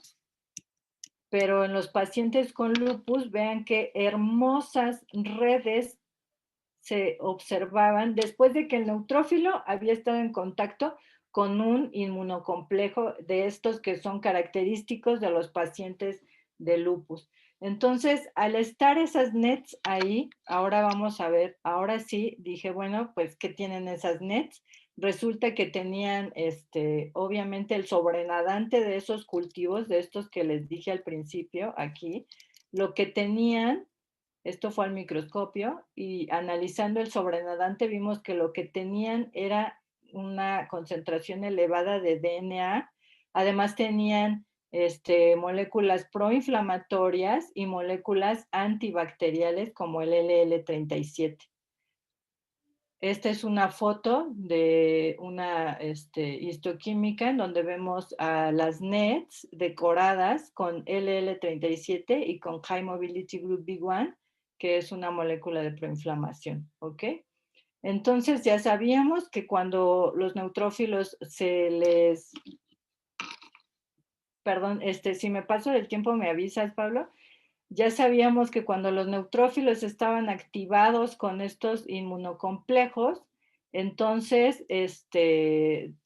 pero en los pacientes con lupus, vean qué hermosas redes se observaban después de que el neutrófilo había estado en contacto con un inmunocomplejo de estos que son característicos de los pacientes de lupus. Entonces, al estar esas nets ahí, ahora vamos a ver, ahora sí, dije, bueno, pues, ¿qué tienen esas nets? Resulta que tenían, obviamente, el sobrenadante de esos cultivos, de estos que les dije al principio, aquí, lo que tenían, esto fue al microscopio, y analizando el sobrenadante vimos que lo que tenían era una concentración elevada de DNA, Además tenían moléculas proinflamatorias y moléculas antibacteriales como el LL37. Esta es una foto de una histoquímica en donde vemos a las NETs decoradas con LL37 y con High Mobility Group B1, que es una molécula de proinflamación, ¿ok? Entonces ya sabíamos que cuando los neutrófilos se les... Perdón, si me paso del tiempo me avisas, Pablo. Ya sabíamos que cuando los neutrófilos estaban activados con estos inmunocomplejos, entonces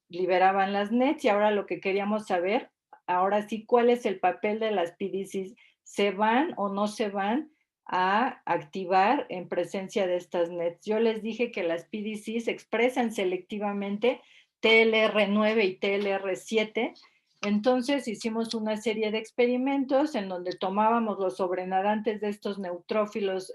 liberaban las NETs y ahora lo que queríamos saber, ahora sí, cuál es el papel de las PDCs. ¿Se van o no se van a activar en presencia de estas NETs? Yo les dije que las PDCs expresan selectivamente TLR9 y TLR7. Entonces hicimos una serie de experimentos en donde tomábamos los sobrenadantes de estos neutrófilos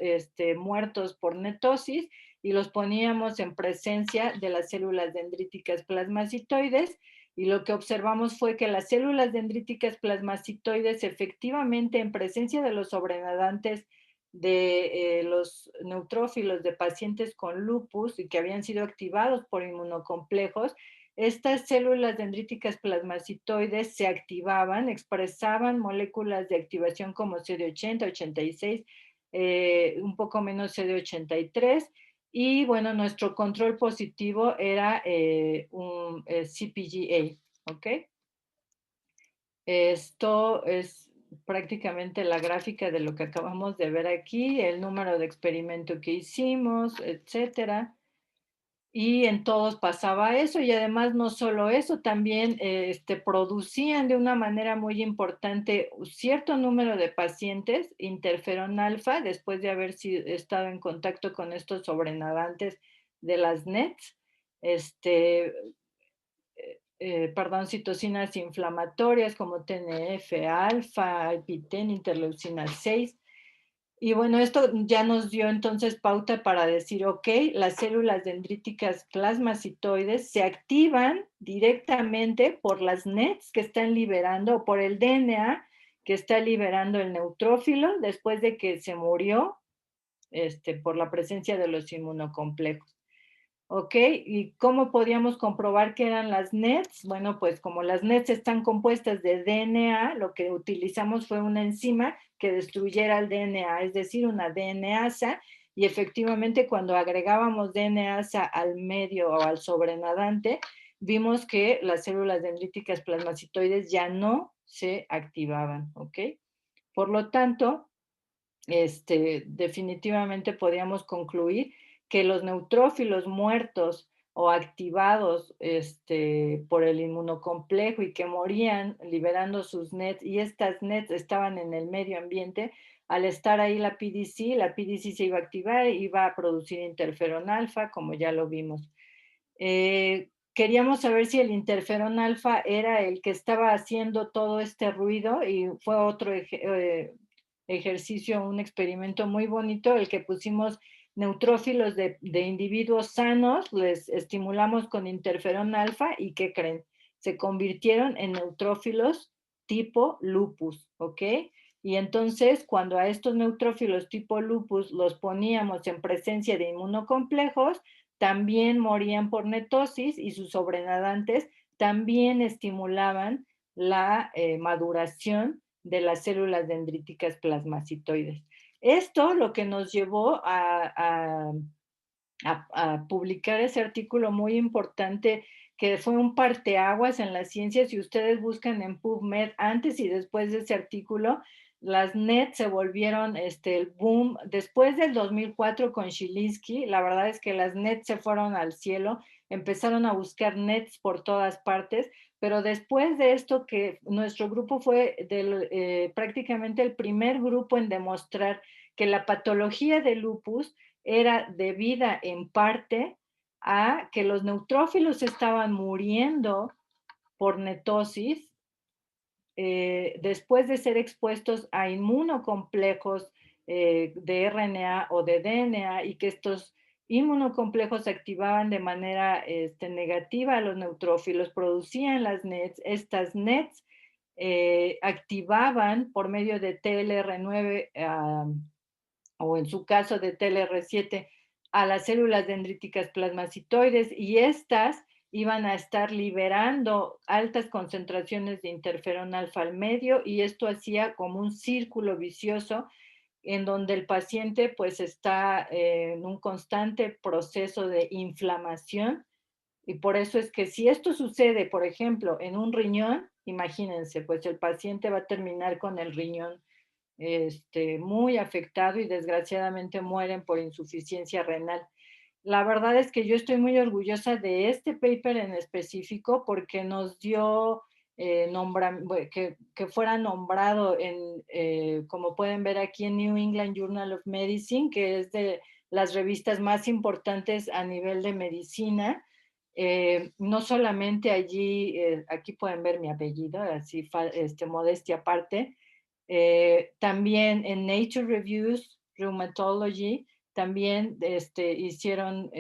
muertos por netosis y los poníamos en presencia de las células dendríticas plasmacitoides, y lo que observamos fue que las células dendríticas plasmacitoides efectivamente en presencia de los sobrenadantes de los neutrófilos de pacientes con lupus y que habían sido activados por inmunocomplejos, estas células dendríticas plasmacitoides se activaban, expresaban moléculas de activación como CD80, 86, un poco menos CD83, y bueno, nuestro control positivo era un CPGA, ¿ok? Esto es prácticamente la gráfica de lo que acabamos de ver aquí, el número de experimento que hicimos, etcétera. Y en todos pasaba eso, y además no solo eso, también producían de una manera muy importante un cierto número de pacientes interferón alfa después de haber estado en contacto con estos sobrenadantes de las NETs, perdón, citocinas inflamatorias como TNF-alfa, IP-10, interleucina 6. Y bueno, esto ya nos dio entonces pauta para decir, ok, las células dendríticas plasmacitoides se activan directamente por las NETs que están liberando, o por el DNA que está liberando el neutrófilo después de que se murió por la presencia de los inmunocomplejos. ¿Ok? ¿Y cómo podíamos comprobar que eran las NETs? Bueno, pues como las NETs están compuestas de DNA, lo que utilizamos fue una enzima que destruyera el DNA, es decir, una DNasa, y efectivamente cuando agregábamos DNasa al medio o al sobrenadante, vimos que las células dendríticas plasmacitoides ya no se activaban, ¿ok? Por lo tanto, definitivamente podríamos concluir que los neutrófilos muertos o activados por el inmunocomplejo y que morían liberando sus NETs, y estas NETs estaban en el medio ambiente, al estar ahí la PDC se iba a activar e iba a producir interferón alfa, como ya lo vimos. Queríamos saber si el interferón alfa era el que estaba haciendo todo este ruido, y fue otro ejercicio, un experimento muy bonito, el que pusimos neutrófilos de individuos sanos, les estimulamos con interferón alfa, y ¿qué creen? Se convirtieron en neutrófilos tipo lupus, ¿ok? Y entonces, cuando a estos neutrófilos tipo lupus los poníamos en presencia de inmunocomplejos, también morían por netosis, y sus sobrenadantes también estimulaban la maduración de las células dendríticas plasmacitoides. Esto lo que nos llevó a publicar ese artículo muy importante que fue un parteaguas en la ciencia. Si ustedes buscan en PubMed antes y después de ese artículo, las NETs se volvieron el boom. Después del 2004 con Zielinski, la verdad es que las NETs se fueron al cielo, empezaron a buscar NETs por todas partes, pero después de esto, que nuestro grupo fue prácticamente el primer grupo en demostrar que la patología de lupus era debida en parte a que los neutrófilos estaban muriendo por netosis después de ser expuestos a inmunocomplejos de RNA o de DNA, y que estos inmunocomplejos activaban de manera negativa a los neutrófilos, producían las NETs, estas NETs activaban por medio de TLR9 o en su caso de TLR7 a las células dendríticas plasmacitoides y estas iban a estar liberando altas concentraciones de interferón alfa al medio y esto hacía como un círculo vicioso en donde el paciente pues está en un constante proceso de inflamación y por eso es que si esto sucede, por ejemplo, en un riñón, imagínense, pues el paciente va a terminar con el riñón muy afectado y desgraciadamente mueren por insuficiencia renal. La verdad es que yo estoy muy orgullosa de este paper en específico porque nos dio que fuera nombrado como pueden ver aquí en New England Journal of Medicine, que es de las revistas más importantes a nivel de medicina. No solamente allí, aquí pueden ver mi apellido, así modestia aparte, también en Nature Reviews, Rheumatology, también hicieron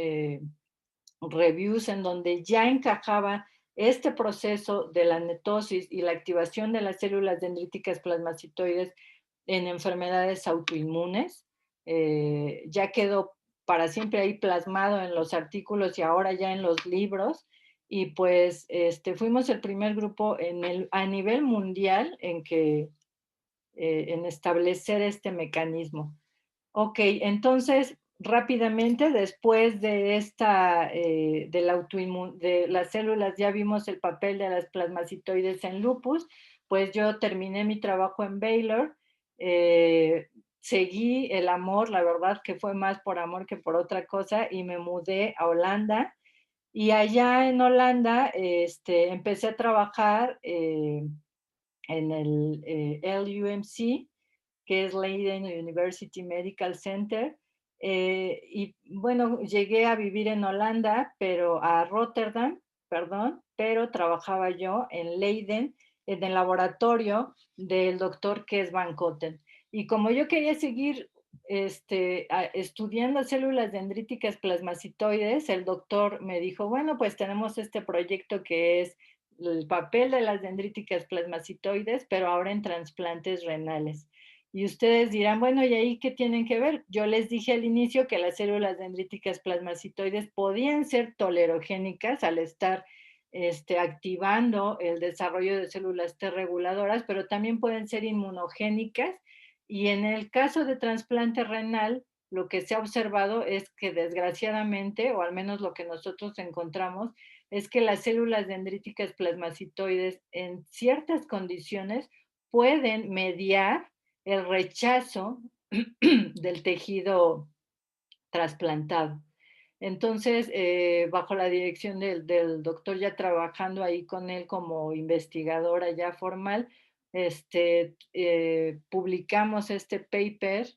reviews en donde ya encajaba este proceso de la netosis y la activación de las células dendríticas plasmacitoides en enfermedades autoinmunes. Ya quedó para siempre ahí plasmado en los artículos y ahora ya en los libros. Y pues fuimos el primer grupo a nivel mundial en establecer este mecanismo. Ok, entonces rápidamente después de de las células, ya vimos el papel de las plasmacitoides en lupus, pues yo terminé mi trabajo en Baylor, seguí el amor, la verdad que fue más por amor que por otra cosa, y me mudé a Holanda. Y allá en Holanda empecé a trabajar en el LUMC, que es Leiden University Medical Center. Y bueno, llegué a vivir en Holanda, a Rotterdam, perdón, pero trabajaba yo en Leiden, en el laboratorio del doctor Kees van Kotten. Y como yo quería seguir estudiando células dendríticas plasmacitoides, el doctor me dijo, bueno, pues tenemos este proyecto que es el papel de las dendríticas plasmacitoides, pero ahora en trasplantes renales. Y ustedes dirán, bueno, ¿y ahí qué tienen que ver? Yo les dije al inicio que las células dendríticas plasmacitoides podían ser tolerogénicas al estar activando el desarrollo de células T reguladoras, pero también pueden ser inmunogénicas. Y en el caso de trasplante renal, lo que se ha observado es que desgraciadamente, o al menos lo que nosotros encontramos, es que las células dendríticas plasmacitoides en ciertas condiciones pueden mediar el rechazo del tejido trasplantado. Entonces, bajo la dirección del doctor, ya trabajando ahí con él como investigadora ya formal, publicamos este paper,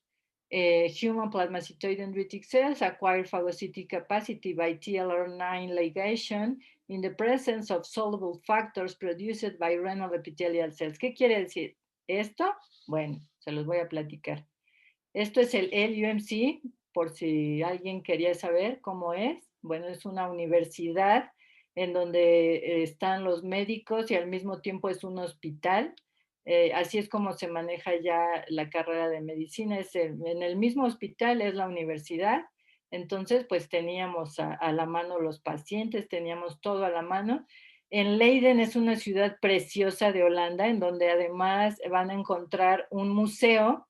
Human Plasmacytoid Dendritic Cells Acquire Phagocytic Capacity by TLR9 Ligation in the presence of soluble factors produced by renal epithelial cells. ¿Qué quiere decir esto? Bueno, se los voy a platicar. Esto es el LUMC, por si alguien quería saber cómo es. Bueno, es una universidad en donde están los médicos y al mismo tiempo es un hospital. Así es como se maneja ya la carrera de medicina. En el mismo hospital es la universidad. Entonces, pues teníamos a la mano los pacientes, teníamos todo a la mano. En Leiden es una ciudad preciosa de Holanda, en donde además van a encontrar un museo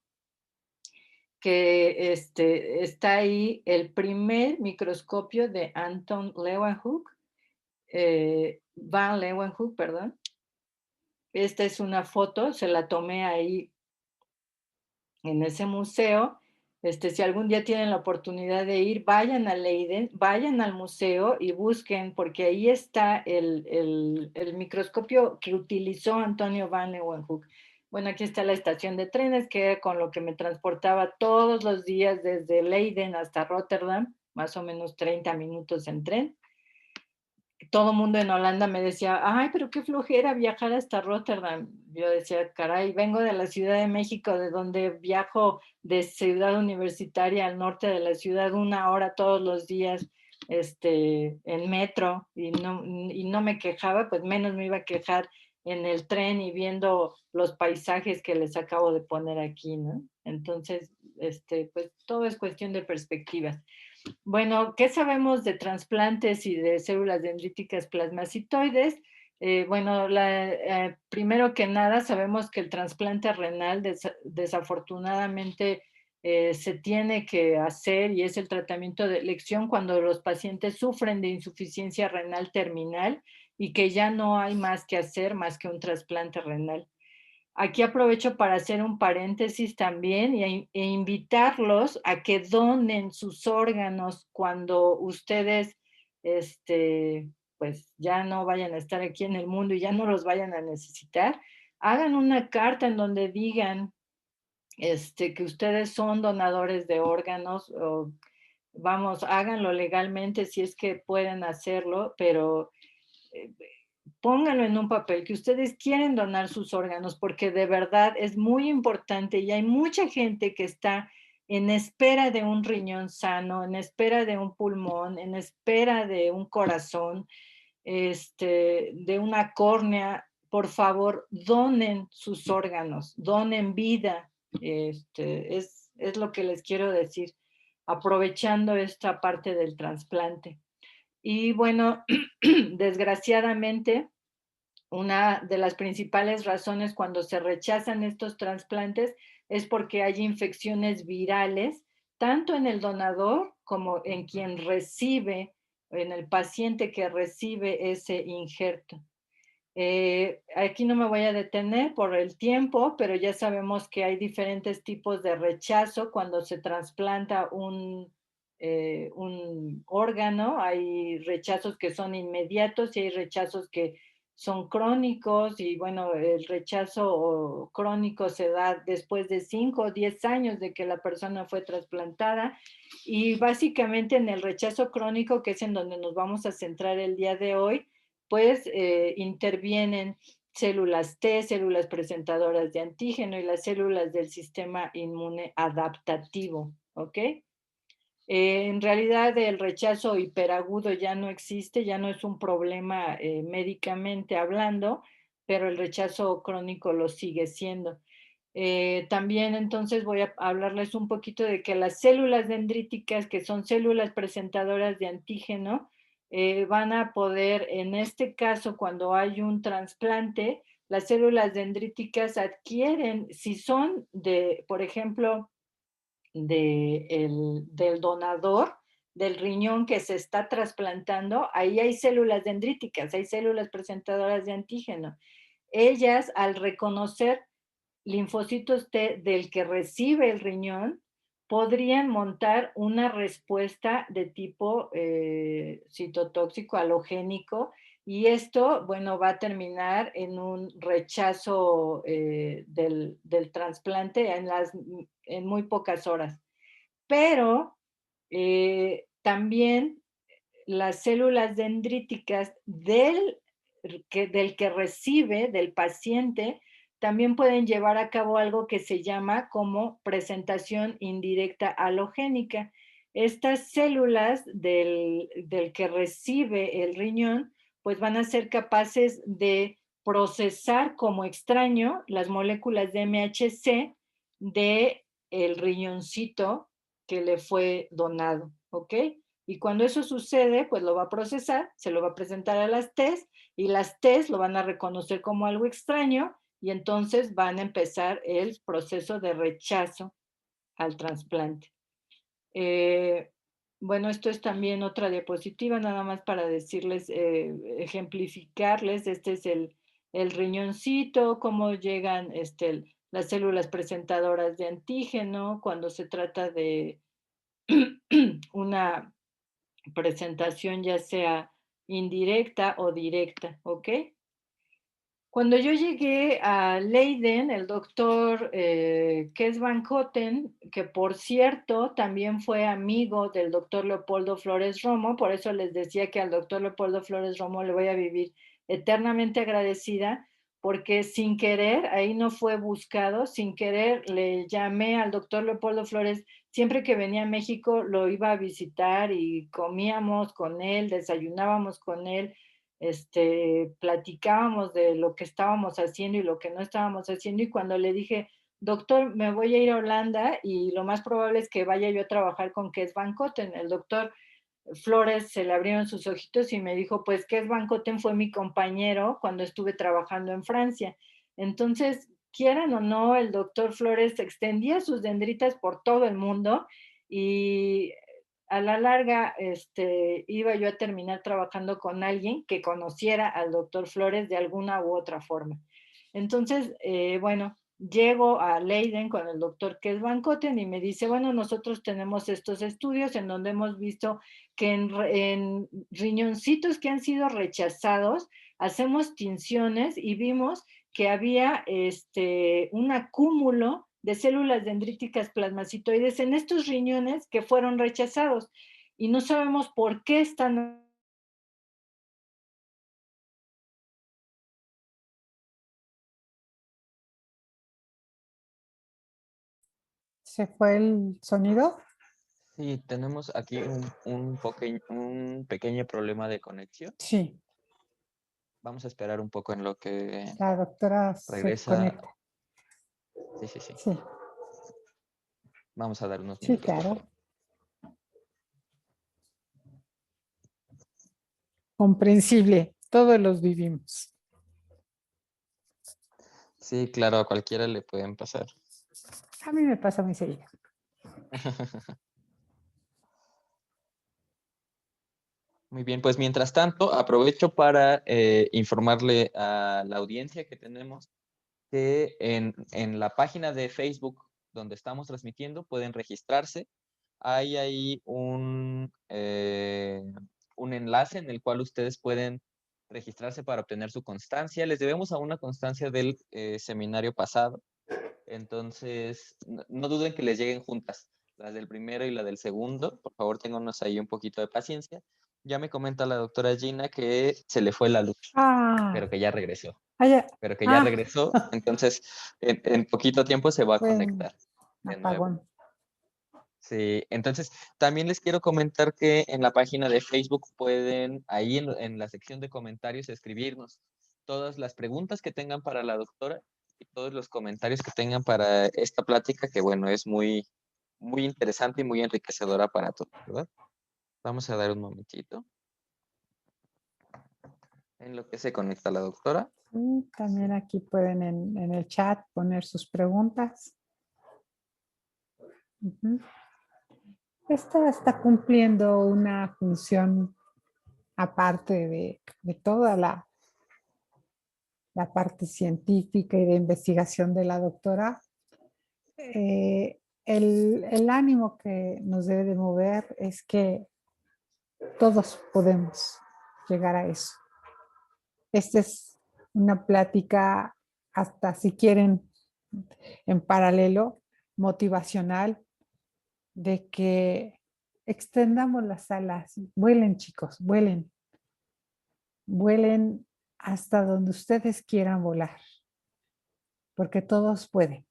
que está ahí el primer microscopio de Anton Leeuwenhoek, Van Leeuwenhoek, perdón. Esta es una foto, se la tomé ahí en ese museo. Si algún día tienen la oportunidad de ir, vayan a Leiden, vayan al museo y busquen, porque ahí está el microscopio que utilizó Antonio Van Leeuwenhoek. Bueno, aquí está la estación de trenes, que era con lo que me transportaba todos los días desde Leiden hasta Rotterdam, más o menos 30 minutos en tren. todo el mundo en Holanda me decía, ay, pero qué flojera viajar hasta Rotterdam. Yo decía, caray, vengo de la Ciudad de México, de donde viajo de Ciudad Universitaria al norte de la ciudad 1 hora todos los días, en metro, y no me quejaba, pues menos me iba a quejar en el tren y viendo los paisajes que les acabo de poner aquí, ¿no? Entonces, pues todo es cuestión de perspectivas. Bueno, ¿qué sabemos de trasplantes y de células dendríticas plasmacitoides? Bueno, primero que nada, sabemos que el trasplante renal desafortunadamente se tiene que hacer y es el tratamiento de elección cuando los pacientes sufren de insuficiencia renal terminal y que ya no hay más que hacer más que un trasplante renal. Aquí aprovecho para hacer un paréntesis también e invitarlos a que donen sus órganos cuando ustedes, pues ya no vayan a estar aquí en el mundo y ya no los vayan a necesitar. Hagan una carta en donde digan, que ustedes son donadores de órganos o vamos, háganlo legalmente si es que pueden hacerlo, pero eh, pónganlo en un papel que ustedes quieren donar sus órganos porque de verdad es muy importante y hay mucha gente que está en espera de un riñón sano, en espera de un pulmón, en espera de un corazón, de una córnea. Por favor, donen sus órganos, donen vida. Es lo que les quiero decir, aprovechando esta parte del trasplante. Y bueno, desgraciadamente, una de las principales razones cuando se rechazan estos trasplantes es porque hay infecciones virales, tanto en el donador como en quien recibe, en el paciente que recibe ese injerto. Aquí no me voy a detener por el tiempo, pero ya sabemos que hay diferentes tipos de rechazo cuando se trasplanta un órgano. Hay rechazos que son inmediatos y hay rechazos que son crónicos y bueno, el rechazo crónico se da después de 5 o 10 años de que la persona fue trasplantada y básicamente en el rechazo crónico, que es en donde nos vamos a centrar el día de hoy, pues intervienen células T, células presentadoras de antígeno y las células del sistema inmune adaptativo, ¿ok? En realidad el rechazo hiperagudo ya no existe, ya no es un problema médicamente hablando, pero el rechazo crónico lo sigue siendo. También entonces voy a hablarles un poquito de que las células dendríticas, que son células presentadoras de antígeno, van a poder, en este caso, cuando hay un trasplante, las células dendríticas adquieren, si son de, por ejemplo, del donador, del riñón que se está trasplantando, ahí hay células dendríticas, hay células presentadoras de antígeno. Ellas, al reconocer linfocitos T del que recibe el riñón, podrían montar una respuesta de tipo citotóxico halogénico y esto, bueno, va a terminar en un rechazo del trasplante en muy pocas horas. Pero también las células dendríticas del que recibe, del paciente, también pueden llevar a cabo algo que se llama como presentación indirecta halogénica. Estas células del que recibe el riñón, pues van a ser capaces de procesar como extraño las moléculas de MHC de el riñoncito que le fue donado, ¿ok? Y cuando eso sucede, pues lo va a procesar, se lo va a presentar a las TES y las TES lo van a reconocer como algo extraño y entonces van a empezar el proceso de rechazo al trasplante. Bueno, esto es también otra diapositiva, nada más para decirles, ejemplificarles, este es el riñoncito, cómo llegan las células presentadoras de antígeno cuando se trata de una presentación ya sea indirecta o directa, ¿ok? Cuando yo llegué a Leiden, el doctor Kees van Kotten, que por cierto también fue amigo del doctor Leopoldo Flores Romo, por eso les decía que al doctor Leopoldo Flores Romo le voy a vivir eternamente agradecida, porque sin querer, ahí no fue buscado, sin querer le llamé al doctor Leopoldo Flores, siempre que venía a México lo iba a visitar y comíamos con él, desayunábamos con él, platicábamos de lo que estábamos haciendo y lo que no estábamos haciendo, y cuando le dije: "Doctor, me voy a ir a Holanda y lo más probable es que vaya yo a trabajar con Kees van Kotten", el doctor Flores se le abrieron sus ojitos y me dijo: "Pues Kees van Kotten fue mi compañero cuando estuve trabajando en Francia". Entonces, quieran o no, el doctor Flores extendía sus dendritas por todo el mundo y a la larga, iba yo a terminar trabajando con alguien que conociera al doctor Flores de alguna u otra forma. Entonces, bueno, llego a Leiden con el doctor Kees van Kotten y me dice: "Bueno, nosotros tenemos estos estudios en donde hemos visto que en riñoncitos que han sido rechazados, hacemos tinciones y vimos que había un acúmulo de células dendríticas plasmacitoides en estos riñones que fueron rechazados y no sabemos por qué están". ¿Se fue el sonido? Sí, tenemos aquí un pequeño problema de conexión. Sí, Vamos a esperar un poco en lo que la doctora se regresa. conecta. Sí, sí, sí. Sí, Vamos a dar unos sí, minutos, por claro. favor. Comprensible. Todos los vivimos. Sí, claro, a cualquiera le pueden pasar. A mí me pasa muy seguido. Muy bien, pues mientras tanto, aprovecho para informarle a la audiencia que tenemos que en la página de Facebook donde estamos transmitiendo pueden registrarse. Hay ahí un enlace en el cual ustedes pueden registrarse para obtener su constancia. Les debemos a una constancia del seminario pasado. Entonces, no duden que les lleguen juntas, las del primero y la del segundo. Por favor, téngannos ahí un poquito de paciencia. Ya me comenta la doctora Gina que se le fue la luz, Ah, pero que ya regresó. ya. Pero que ya Ah, regresó, entonces en poquito tiempo se va a fue un conectar de nuevo. apagón. Sí, entonces también les quiero comentar que en la página de Facebook pueden, ahí en la sección de comentarios, escribirnos todas las preguntas que tengan para la doctora y todos los comentarios que tengan para esta plática, que bueno, es muy, muy interesante y muy enriquecedora para todos, ¿verdad? Vamos a dar un momentito en lo que se conecta la doctora. Sí, también aquí pueden en el chat poner sus preguntas. Ujú. Esta está cumpliendo una función aparte de toda la parte científica y de investigación de la doctora. El ánimo que nos debe de mover es que todos podemos llegar a eso. Esta es una plática, hasta si quieren, en paralelo, motivacional, de que extendamos las alas. Vuelen, chicos, vuelen. Vuelen hasta donde ustedes quieran volar, porque todos pueden.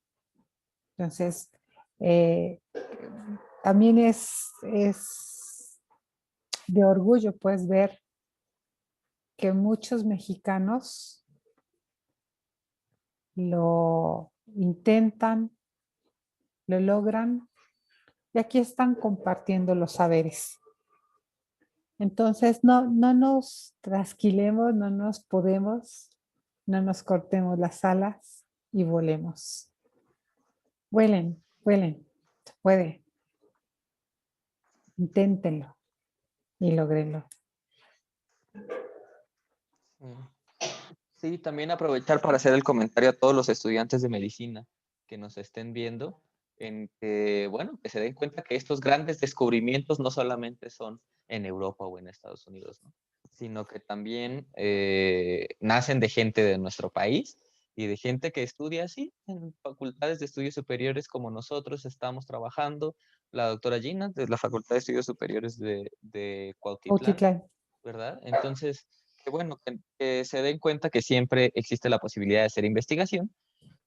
Entonces, eh, también es de orgullo, pues, ver que muchos mexicanos lo intentan, lo logran y aquí están compartiendo los saberes. Entonces, no nos trasquilemos, no nos podemos, no nos cortemos las alas y volemos. Vuelen, vuelen, se puede. Inténtenlo y logrenlo. Sí, también aprovechar para hacer el comentario a todos los estudiantes de medicina que nos estén viendo, en que, bueno, que se den cuenta que estos grandes descubrimientos no solamente son en Europa o en Estados Unidos, ¿no? sino que también nacen de gente de nuestro país y de gente que estudia así en facultades de estudios superiores como nosotros estamos trabajando. La doctora Gina de la Facultad de Estudios Superiores de Cuautitlán, Cuautitlán. ¿verdad? Entonces, qué bueno que se den cuenta que siempre existe la posibilidad de hacer investigación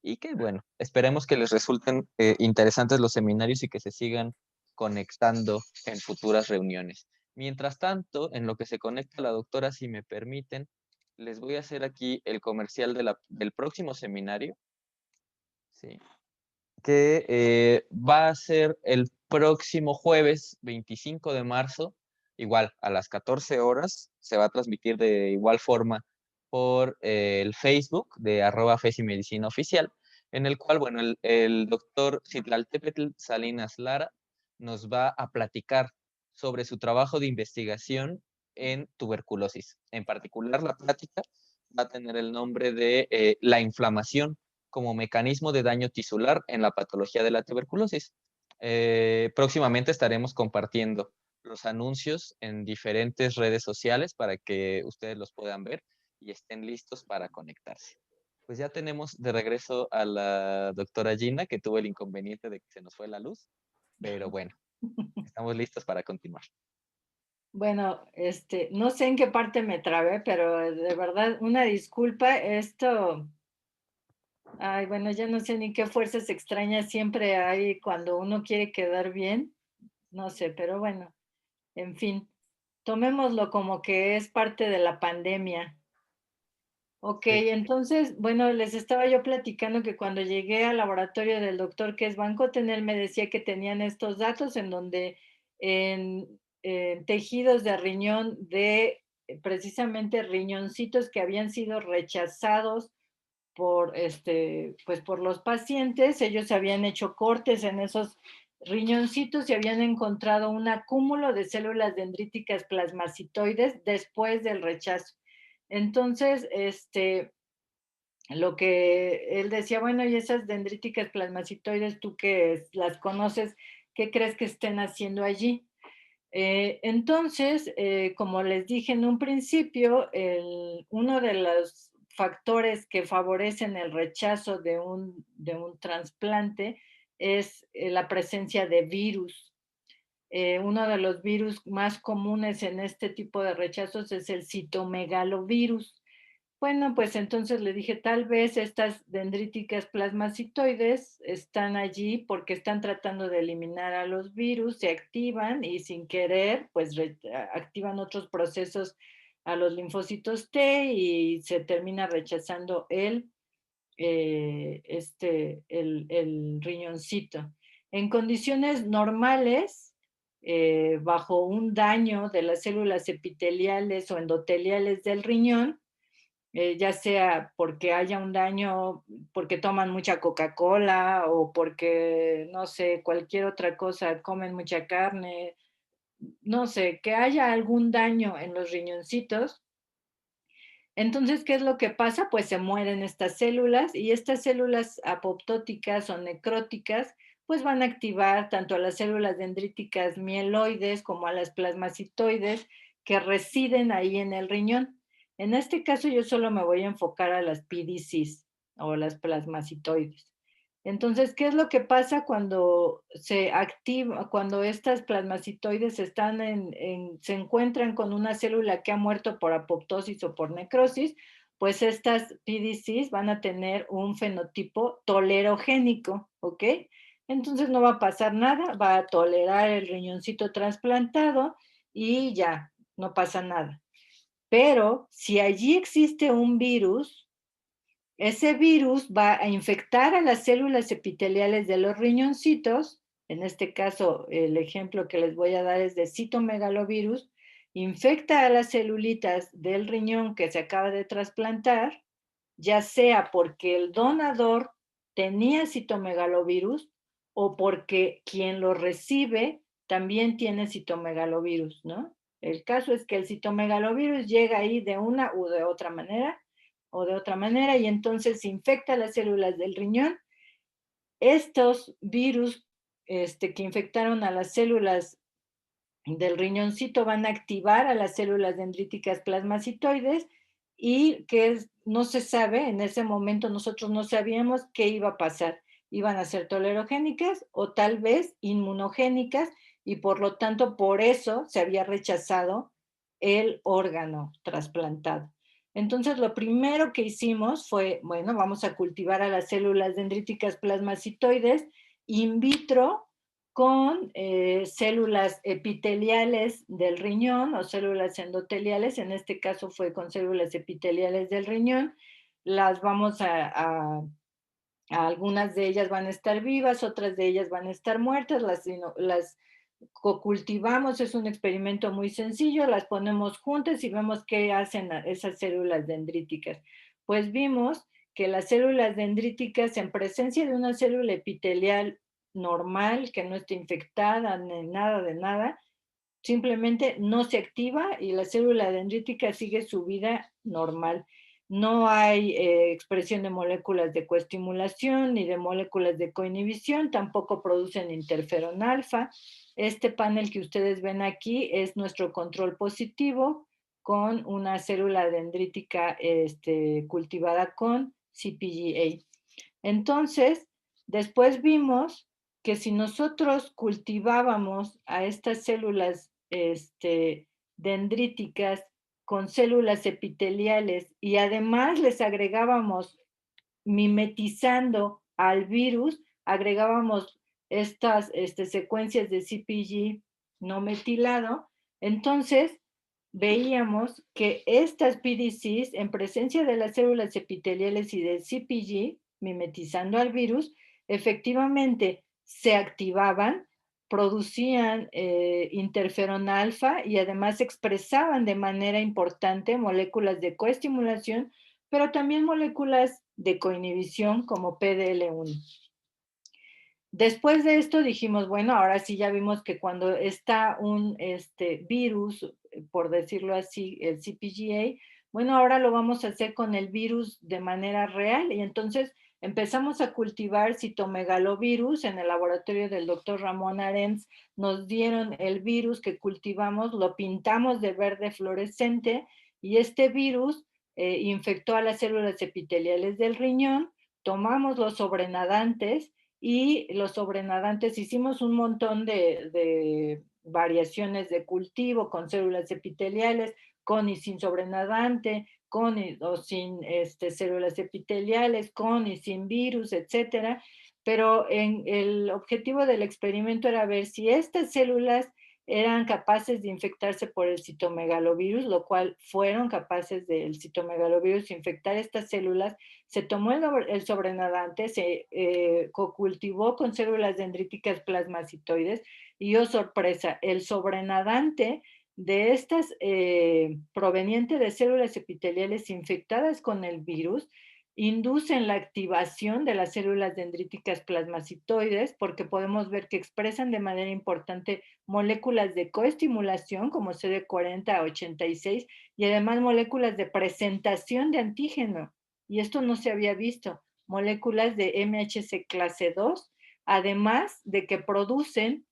y que, bueno, esperemos que les resulten interesantes los seminarios y que se sigan conectando en futuras reuniones. Mientras tanto, en lo que se conecta la doctora, si me permiten, les voy a hacer aquí el comercial del próximo seminario, ¿sí? Que va a ser el próximo jueves 25 de marzo, igual a las 14 horas, se va a transmitir de igual forma por el Facebook de @FESIMedicina Oficial, en el cual, bueno, el doctor Citlaltépetl Salinas Lara nos va a platicar sobre su trabajo de investigación en tuberculosis. En particular, la plática va a tener el nombre de la inflamación como mecanismo de daño tisular en la patología de la tuberculosis. Próximamente estaremos compartiendo los anuncios en diferentes redes sociales para que ustedes los puedan ver y estén listos para conectarse. Pues ya tenemos de regreso a la doctora Gina, que tuvo el inconveniente de que se nos fue la luz, pero bueno, estamos listos para continuar. Bueno, no sé en qué parte me trabé, pero de verdad, una disculpa. Ay, bueno, ya no sé ni qué fuerzas extrañas siempre hay cuando uno quiere quedar bien. No sé, pero bueno, en fin, tomémoslo como que es parte de la pandemia. Ok, Sí. entonces, bueno, les estaba yo platicando que cuando llegué al laboratorio del doctor que es Bancoten, él me decía que tenían estos datos en donde en tejidos de riñón de precisamente riñoncitos que habían sido rechazados por, pues por los pacientes, ellos habían hecho cortes en esos riñoncitos y habían encontrado un acúmulo de células dendríticas plasmacitoides después del rechazo. Entonces, lo que él decía, bueno, y esas dendríticas plasmacitoides, tú que las conoces, ¿qué crees que estén haciendo allí? Entonces, como les dije en un principio, uno de los factores que favorecen el rechazo de un trasplante es la presencia de virus. Uno de los virus más comunes en este tipo de rechazos es el citomegalovirus. Bueno, pues entonces le dije, tal vez estas dendríticas plasmacitoides están allí porque están tratando de eliminar a los virus, se activan y sin querer, pues activan otros procesos a los linfocitos T y se termina rechazando el riñoncito. En condiciones normales, bajo un daño de las células epiteliales o endoteliales del riñón, ya sea porque haya un daño, porque toman mucha Coca-Cola o porque, no sé, cualquier otra cosa, comen mucha carne, no sé, que haya algún daño en los riñoncitos. Entonces, ¿qué es lo que pasa? Pues se mueren estas células y estas células apoptóticas o necróticas pues van a activar tanto a las células dendríticas mieloides como a las plasmacitoides que residen ahí en el riñón. En este caso yo solo me voy a enfocar a las PDCs o las plasmacitoides. Entonces, ¿qué es lo que pasa cuando se activa, cuando estas plasmacitoides se encuentran con una célula que ha muerto por apoptosis o por necrosis? Pues estas PDCs van a tener un fenotipo tolerogénico, ¿ok? Entonces no va a pasar nada, va a tolerar el riñoncito trasplantado y ya, no pasa nada. Pero si allí existe un virus, ese virus va a infectar a las células epiteliales de los riñoncitos. En este caso, el ejemplo que les voy a dar es de citomegalovirus. Infecta a las celulitas del riñón que se acaba de trasplantar, ya sea porque el donador tenía citomegalovirus o porque quien lo recibe también tiene citomegalovirus, ¿no? El caso es que el citomegalovirus llega ahí de una u de otra manera y entonces infecta las células del riñón. Estos virus que infectaron a las células del riñoncito van a activar a las células dendríticas plasmacitoides y no se sabe, en ese momento nosotros no sabíamos qué iba a pasar. Iban a ser tolerogénicas o tal vez inmunogénicas y por lo tanto por eso se había rechazado el órgano trasplantado. Entonces lo primero que hicimos fue, bueno, vamos a cultivar a las células dendríticas plasmacitoides in vitro con células epiteliales del riñón o células endoteliales, en este caso fue con células epiteliales del riñón, las vamos algunas de ellas van a estar vivas, otras de ellas van a estar muertas, las cultivamos, es un experimento muy sencillo, las ponemos juntas y vemos qué hacen esas células dendríticas. Pues vimos que las células dendríticas en presencia de una célula epitelial normal, que no esté infectada, ni nada de nada, simplemente no se activa y la célula dendrítica sigue su vida normal. No hay expresión de moléculas de coestimulación ni de moléculas de coinhibición, tampoco producen interferón alfa. Este panel que ustedes ven aquí es nuestro control positivo con una célula dendrítica cultivada con CPGA. Entonces, después vimos que si nosotros cultivábamos a estas células dendríticas con células epiteliales y además les agregábamos, mimetizando al virus, agregábamos estas secuencias de CpG no metilado, entonces veíamos que estas PDCs, en presencia de las células epiteliales y del CpG, mimetizando al virus, efectivamente se activaban, producían interferón alfa y además expresaban de manera importante moléculas de coestimulación, pero también moléculas de coinhibición como PDL1. Después de esto dijimos, bueno, ahora sí ya vimos que cuando está un virus, por decirlo así, el CPGA, bueno, ahora lo vamos a hacer con el virus de manera real y entonces empezamos a cultivar citomegalovirus en el laboratorio del doctor Ramón Arens. Nos dieron el virus que cultivamos, lo pintamos de verde fluorescente y este virus infectó a las células epiteliales del riñón. Tomamos los sobrenadantes y los sobrenadantes hicimos un montón de variaciones de cultivo con células epiteliales, con y sin sobrenadante, con o sin células epiteliales, con y sin virus, etcétera. Pero el objetivo del experimento era ver si estas células eran capaces de infectarse por el citomegalovirus, lo cual fueron capaces del citomegalovirus infectar estas células. Se tomó el sobrenadante, se cocultivó con células dendríticas plasmacitoides y, oh sorpresa, el sobrenadante de estas proveniente de células epiteliales infectadas con el virus inducen la activación de las células dendríticas plasmacitoides porque podemos ver que expresan de manera importante moléculas de coestimulación como CD40 a 86 y además moléculas de presentación de antígeno. Y esto no se había visto. Moléculas de MHC clase 2, además de que producen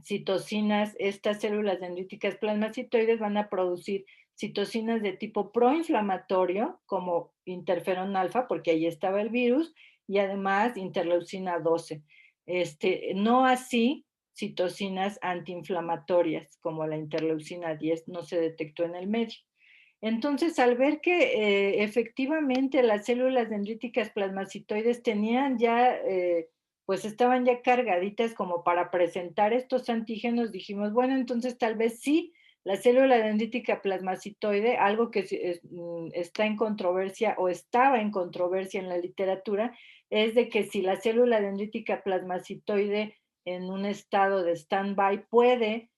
citocinas, estas células dendríticas plasmacitoides van a producir citocinas de tipo proinflamatorio, como interferón alfa, porque ahí estaba el virus, y además interleucina 12. No así citocinas antiinflamatorias, como la interleucina 10, no se detectó en el medio. Entonces, al ver que efectivamente las células dendríticas plasmacitoides tenían ya pues estaban ya cargaditas como para presentar estos antígenos, dijimos, bueno, entonces tal vez sí, la célula dendrítica plasmacitoide, algo que está en controversia o estaba en controversia en la literatura, es de que si la célula dendrítica plasmacitoide en un estado de stand-by puede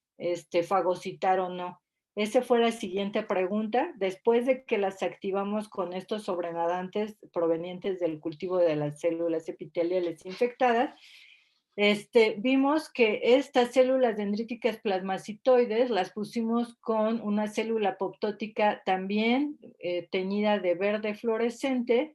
fagocitar o no. Esa fue la siguiente pregunta. Después de que las activamos con estos sobrenadantes provenientes del cultivo de las células epiteliales infectadas, vimos que estas células dendríticas plasmacitoides las pusimos con una célula apoptótica también teñida de verde fluorescente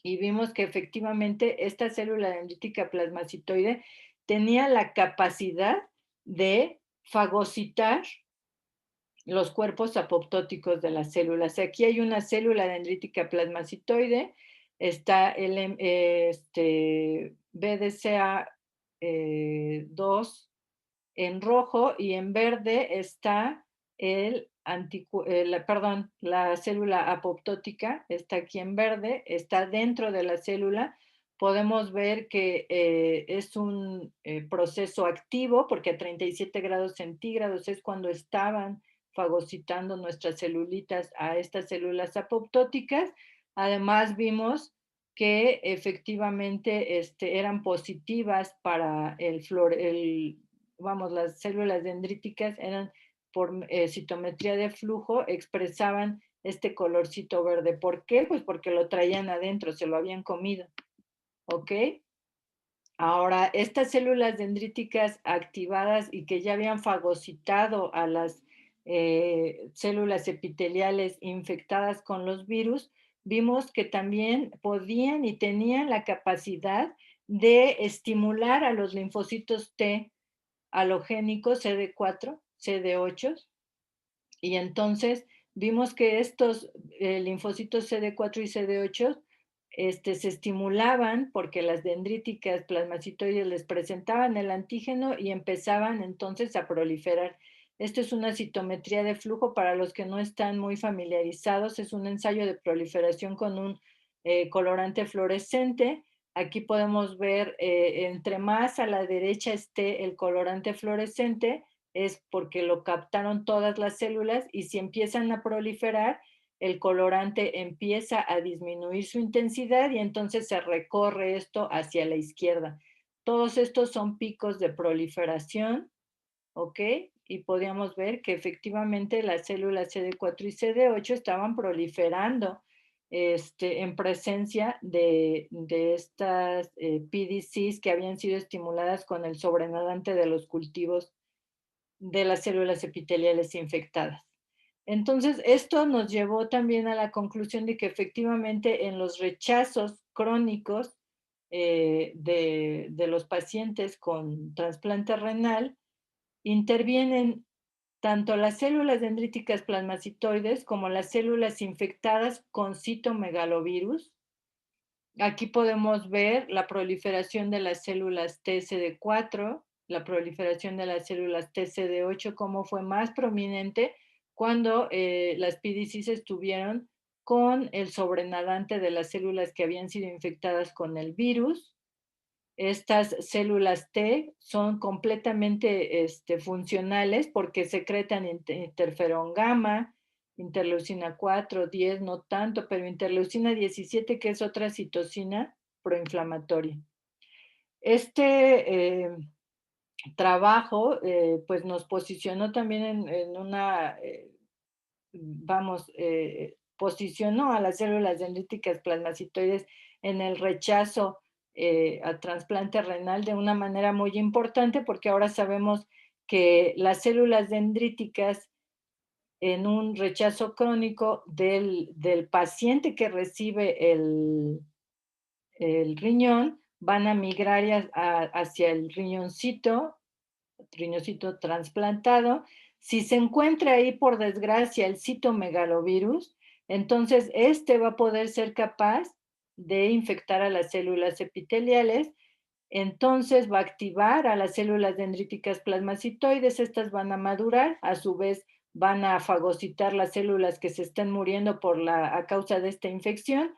y vimos que efectivamente esta célula dendrítica plasmacitoide tenía la capacidad de fagocitar los cuerpos apoptóticos de las células. Aquí hay una célula dendrítica plasmacitoide, está el BDCA2 en rojo y en verde está la célula apoptótica, está aquí en verde, está dentro de la célula. Podemos ver que es un proceso activo porque a 37 grados centígrados es cuando estaban fagocitando nuestras celulitas a estas células apoptóticas. Además vimos que efectivamente eran positivas para las células dendríticas eran por citometría de flujo, expresaban este colorcito verde. ¿Por qué? Pues porque lo traían adentro, se lo habían comido. ¿Ok? Ahora, estas células dendríticas activadas y que ya habían fagocitado a las células epiteliales infectadas con los virus, vimos que también podían y tenían la capacidad de estimular a los linfocitos T halogénicos CD4, CD8, y entonces vimos que estos linfocitos CD4 y CD8 se estimulaban porque las dendríticas plasmacitoides les presentaban el antígeno y empezaban entonces a proliferar. Esto es una citometría de flujo para los que no están muy familiarizados. Es un ensayo de proliferación con un colorante fluorescente. Aquí podemos ver, entre más a la derecha esté el colorante fluorescente, es porque lo captaron todas las células y si empiezan a proliferar, el colorante empieza a disminuir su intensidad y entonces se recorre esto hacia la izquierda. Todos estos son picos de proliferación, ¿ok? Y podíamos ver que efectivamente las células CD4 y CD8 estaban proliferando en presencia de estas PDCs que habían sido estimuladas con el sobrenadante de los cultivos de las células epiteliales infectadas. Entonces, esto nos llevó también a la conclusión de que efectivamente en los rechazos crónicos de los pacientes con trasplante renal, intervienen tanto las células dendríticas plasmacitoides como las células infectadas con citomegalovirus. Aquí podemos ver la proliferación de las células TCD4, la proliferación de las células TCD8, cómo fue más prominente cuando las PDCs estuvieron con el sobrenadante de las células que habían sido infectadas con el virus. Estas células T son completamente funcionales porque secretan interferón gamma, interleucina 4, 10, no tanto, pero interleucina 17, que es otra citocina proinflamatoria. Este trabajo pues nos posicionó también en una, posicionó a las células dendríticas plasmacitoides en el rechazo al trasplante renal de una manera muy importante porque ahora sabemos que las células dendríticas en un rechazo crónico del paciente que recibe el riñón van a migrar hacia el riñoncito trasplantado. Si se encuentra ahí, por desgracia, el citomegalovirus, entonces este va a poder ser capaz de infectar a las células epiteliales, entonces va a activar a las células dendríticas plasmacitoides, estas van a madurar, a su vez van a fagocitar las células que se están muriendo a causa de esta infección,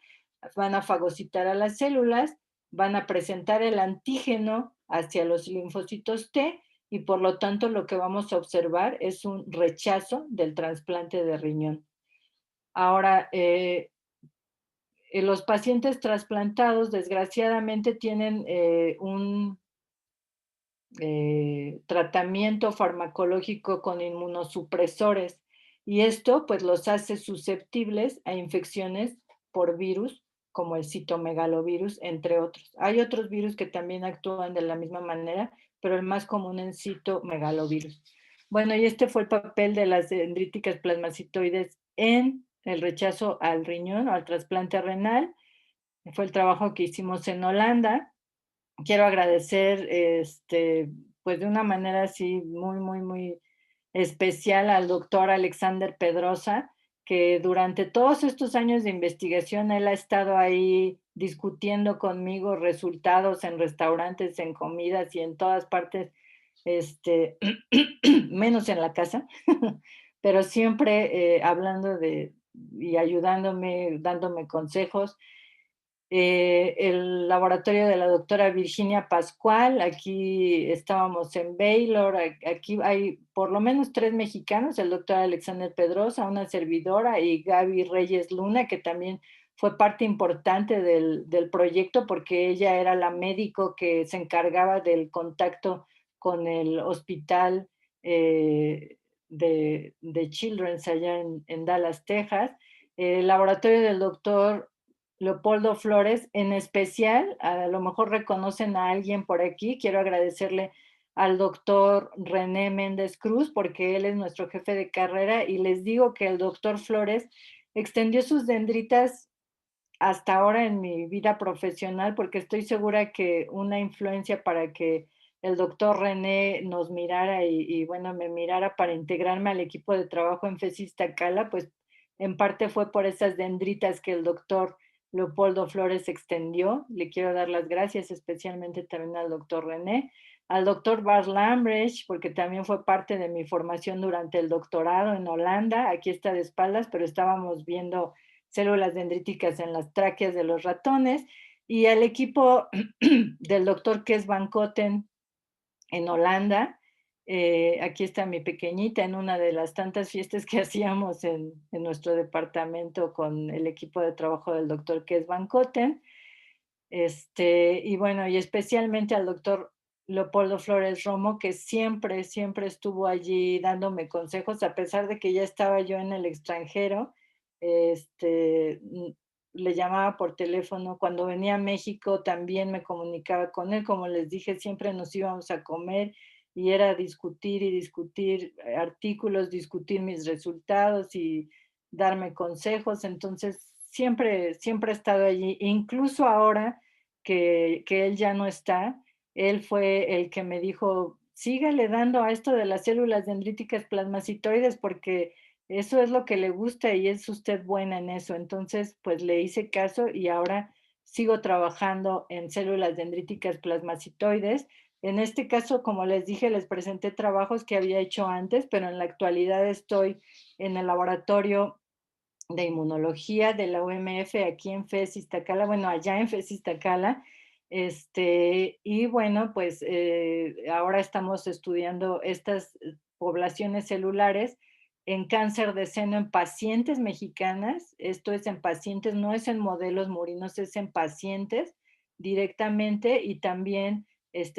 van a fagocitar a las células, van a presentar el antígeno hacia los linfocitos T, y por lo tanto lo que vamos a observar es un rechazo del trasplante de riñón. Ahora, los pacientes trasplantados desgraciadamente tienen un tratamiento farmacológico con inmunosupresores y esto pues los hace susceptibles a infecciones por virus como el citomegalovirus, entre otros. Hay otros virus que también actúan de la misma manera, pero el más común es citomegalovirus. Bueno, y este fue el papel de las dendríticas plasmacitoides en el rechazo al riñón o al trasplante renal. Fue el trabajo que hicimos en Holanda. Quiero agradecer pues de una manera así muy, muy, muy especial al doctor Alexander Pedrosa, que durante todos estos años de investigación él ha estado ahí discutiendo conmigo resultados en restaurantes, en comidas y en todas partes, este, menos en la casa, pero siempre hablando de y ayudándome, dándome consejos. El laboratorio de la doctora Virginia Pascual, aquí estábamos en Baylor, aquí hay por lo menos 3 mexicanos, el doctor Alexander Pedrosa, una servidora y Gaby Reyes Luna, que también fue parte importante del proyecto porque ella era la médico que se encargaba del contacto con el hospital de Children's allá en Dallas, Texas. El laboratorio del doctor Leopoldo Flores, en especial, a lo mejor reconocen a alguien por aquí, quiero agradecerle al doctor René Méndez Cruz, porque él es nuestro jefe de carrera, y les digo que el doctor Flores extendió sus dendritas hasta ahora en mi vida profesional, porque estoy segura que una influencia para que el doctor René nos mirara y bueno, me mirara para integrarme al equipo de trabajo en FESIS Tacala, pues en parte fue por esas dendritas que el doctor Leopoldo Flores extendió. Le quiero dar las gracias especialmente también al doctor René, al doctor Bart Lambrecht, porque también fue parte de mi formación durante el doctorado en Holanda. Aquí está de espaldas, pero estábamos viendo células dendríticas en las tráqueas de los ratones, y al equipo del doctor Kes van Koten en Holanda. Aquí está mi pequeñita en una de las tantas fiestas que hacíamos en nuestro departamento con el equipo de trabajo del doctor Kes van Koten. Y bueno, y especialmente al doctor Leopoldo Flores Romo, que siempre, siempre estuvo allí dándome consejos, a pesar de que ya estaba yo en el extranjero. Este, mm, Le llamaba por teléfono. Cuando venía a México también me comunicaba con él. Como les dije, siempre nos íbamos a comer y era discutir y discutir artículos, discutir mis resultados y darme consejos. Entonces, siempre, siempre ha estado allí. Incluso ahora que él ya no está, él fue el que me dijo, sígale dando a esto de las células dendríticas plasmacitoides porque eso es lo que le gusta y es usted buena en eso. Entonces, pues le hice caso y ahora sigo trabajando en células dendríticas plasmacitoides. En este caso, como les dije, les presenté trabajos que había hecho antes, pero en la actualidad estoy en el laboratorio de inmunología de la UMF aquí en FES Iztacala, bueno, allá en FES Iztacala. Y bueno, pues ahora estamos estudiando estas poblaciones celulares en cáncer de seno en pacientes mexicanas. Esto es en pacientes, no es en modelos murinos, es en pacientes directamente, y también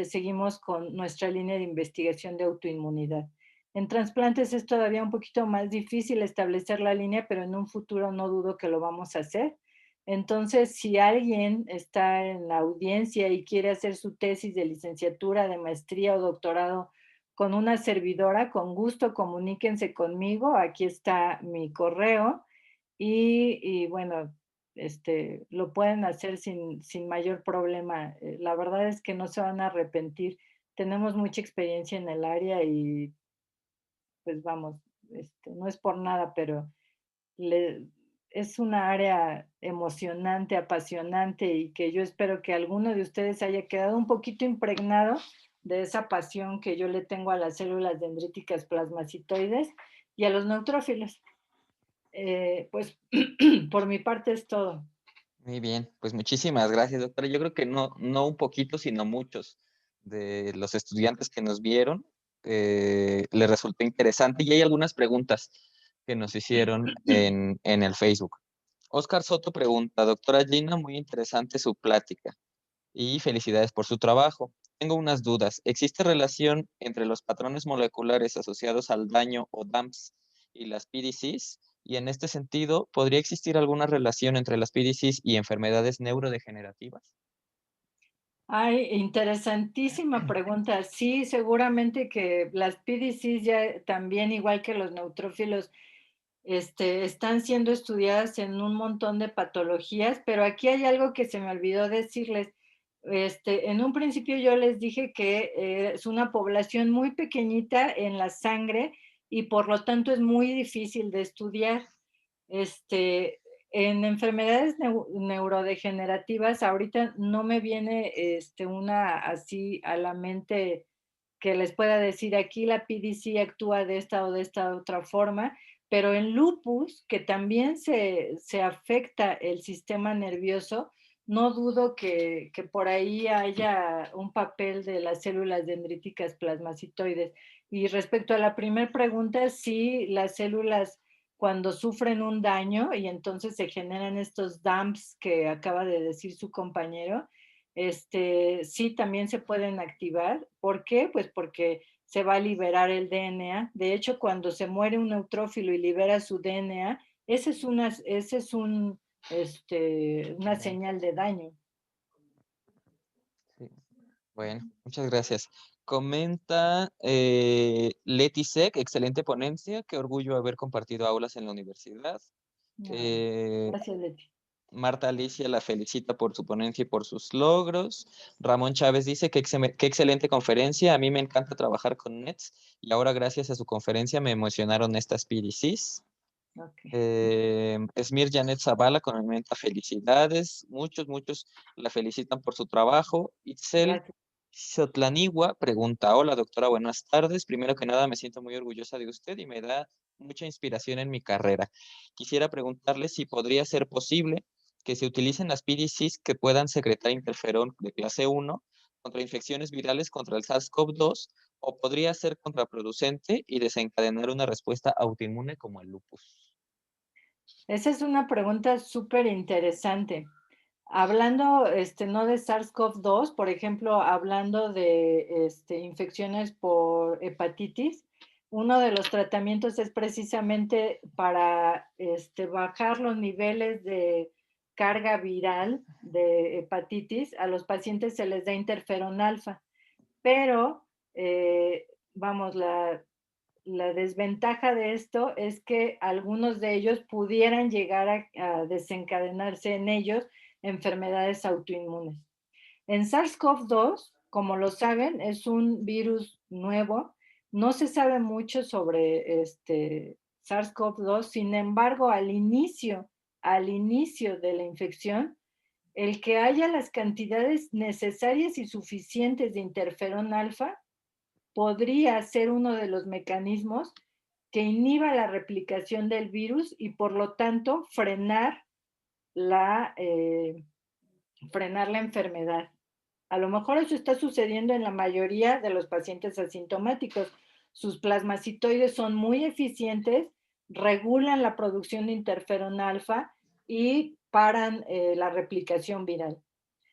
seguimos con nuestra línea de investigación de autoinmunidad. En trasplantes es todavía un poquito más difícil establecer la línea, pero en un futuro no dudo que lo vamos a hacer. Entonces, si alguien está en la audiencia y quiere hacer su tesis de licenciatura, de maestría o doctorado con una servidora, con gusto comuníquense conmigo. Aquí está mi correo y bueno, lo pueden hacer sin mayor problema. La verdad es que no se van a arrepentir. Tenemos mucha experiencia en el área y pues vamos, no es por nada, pero le es una área emocionante, apasionante, y que yo espero que alguno de ustedes haya quedado un poquito impregnado de esa pasión que yo le tengo a las células dendríticas plasmacitoides y a los neutrófilos. Pues por mi parte es todo. Muy bien, pues muchísimas gracias, doctora. Yo creo que no un poquito, sino muchos de los estudiantes que nos vieron les resultó interesante y hay algunas preguntas que nos hicieron en el Facebook. Oscar Soto pregunta, doctora Gina, muy interesante su plática y felicidades por su trabajo. Tengo unas dudas. ¿Existe relación entre los patrones moleculares asociados al daño o DAMPs y las PDCs? Y en este sentido, ¿podría existir alguna relación entre las PDCs y enfermedades neurodegenerativas? Ay, interesantísima pregunta. Sí, seguramente que las PDCs ya también, igual que los neutrófilos, están siendo estudiadas en un montón de patologías, pero aquí hay algo que se me olvidó decirles. En un principio yo les dije que es una población muy pequeñita en la sangre y por lo tanto es muy difícil de estudiar. Este, en enfermedades neurodegenerativas, ahorita no me viene una así a la mente que les pueda decir aquí la PDC actúa de esta o de esta otra forma, pero en lupus, que también se afecta el sistema nervioso, no dudo que por ahí haya un papel de las células dendríticas plasmacitoides. Y respecto a la primera pregunta, sí, las células cuando sufren un daño y entonces se generan estos dumps que acaba de decir su compañero, sí también se pueden activar. ¿Por qué? Pues porque se va a liberar el DNA. De hecho, cuando se muere un neutrófilo y libera su DNA, ese es una señal de daño. Sí. Bueno, muchas gracias. Comenta Leti Sec, excelente ponencia, qué orgullo haber compartido aulas en la universidad. No, Eh, gracias, Leti. Marta Alicia la felicita por su ponencia y por sus logros. Ramón Chávez dice que qué excelente conferencia. A mí me encanta trabajar con NETs y ahora gracias a su conferencia me emocionaron estas PDCs. Okay. Esmir Janet Zavala comenta felicidades. Muchos la felicitan por su trabajo. Itzel Gracias. Xotlaniwa pregunta, hola doctora, buenas tardes. Primero que nada me siento muy orgullosa de usted y me da mucha inspiración en mi carrera. Quisiera preguntarle si podría ser posible que se utilicen las PDCs que puedan secretar interferón de clase 1 contra infecciones virales contra el SARS-CoV-2 o podría ser contraproducente y desencadenar una respuesta autoinmune como el lupus. Esa es una pregunta súper interesante. Hablando, no de SARS-CoV-2, por ejemplo, hablando de infecciones por hepatitis, uno de los tratamientos es precisamente para bajar los niveles de carga viral de hepatitis. A los pacientes se les da interferón alfa, pero vamos, la desventaja de esto es que algunos de ellos pudieran llegar a desencadenarse en ellos enfermedades autoinmunes. En SARS-CoV-2, como lo saben, es un virus nuevo. No se sabe mucho sobre SARS-CoV-2. Sin embargo, al inicio de la infección, el que haya las cantidades necesarias y suficientes de interferón alfa podría ser uno de los mecanismos que inhiba la replicación del virus y por lo tanto la, eh, frenar la enfermedad. A lo mejor eso está sucediendo en la mayoría de los pacientes asintomáticos. Sus plasmacitoides son muy eficientes, regulan la producción de interferón alfa y paran la replicación viral.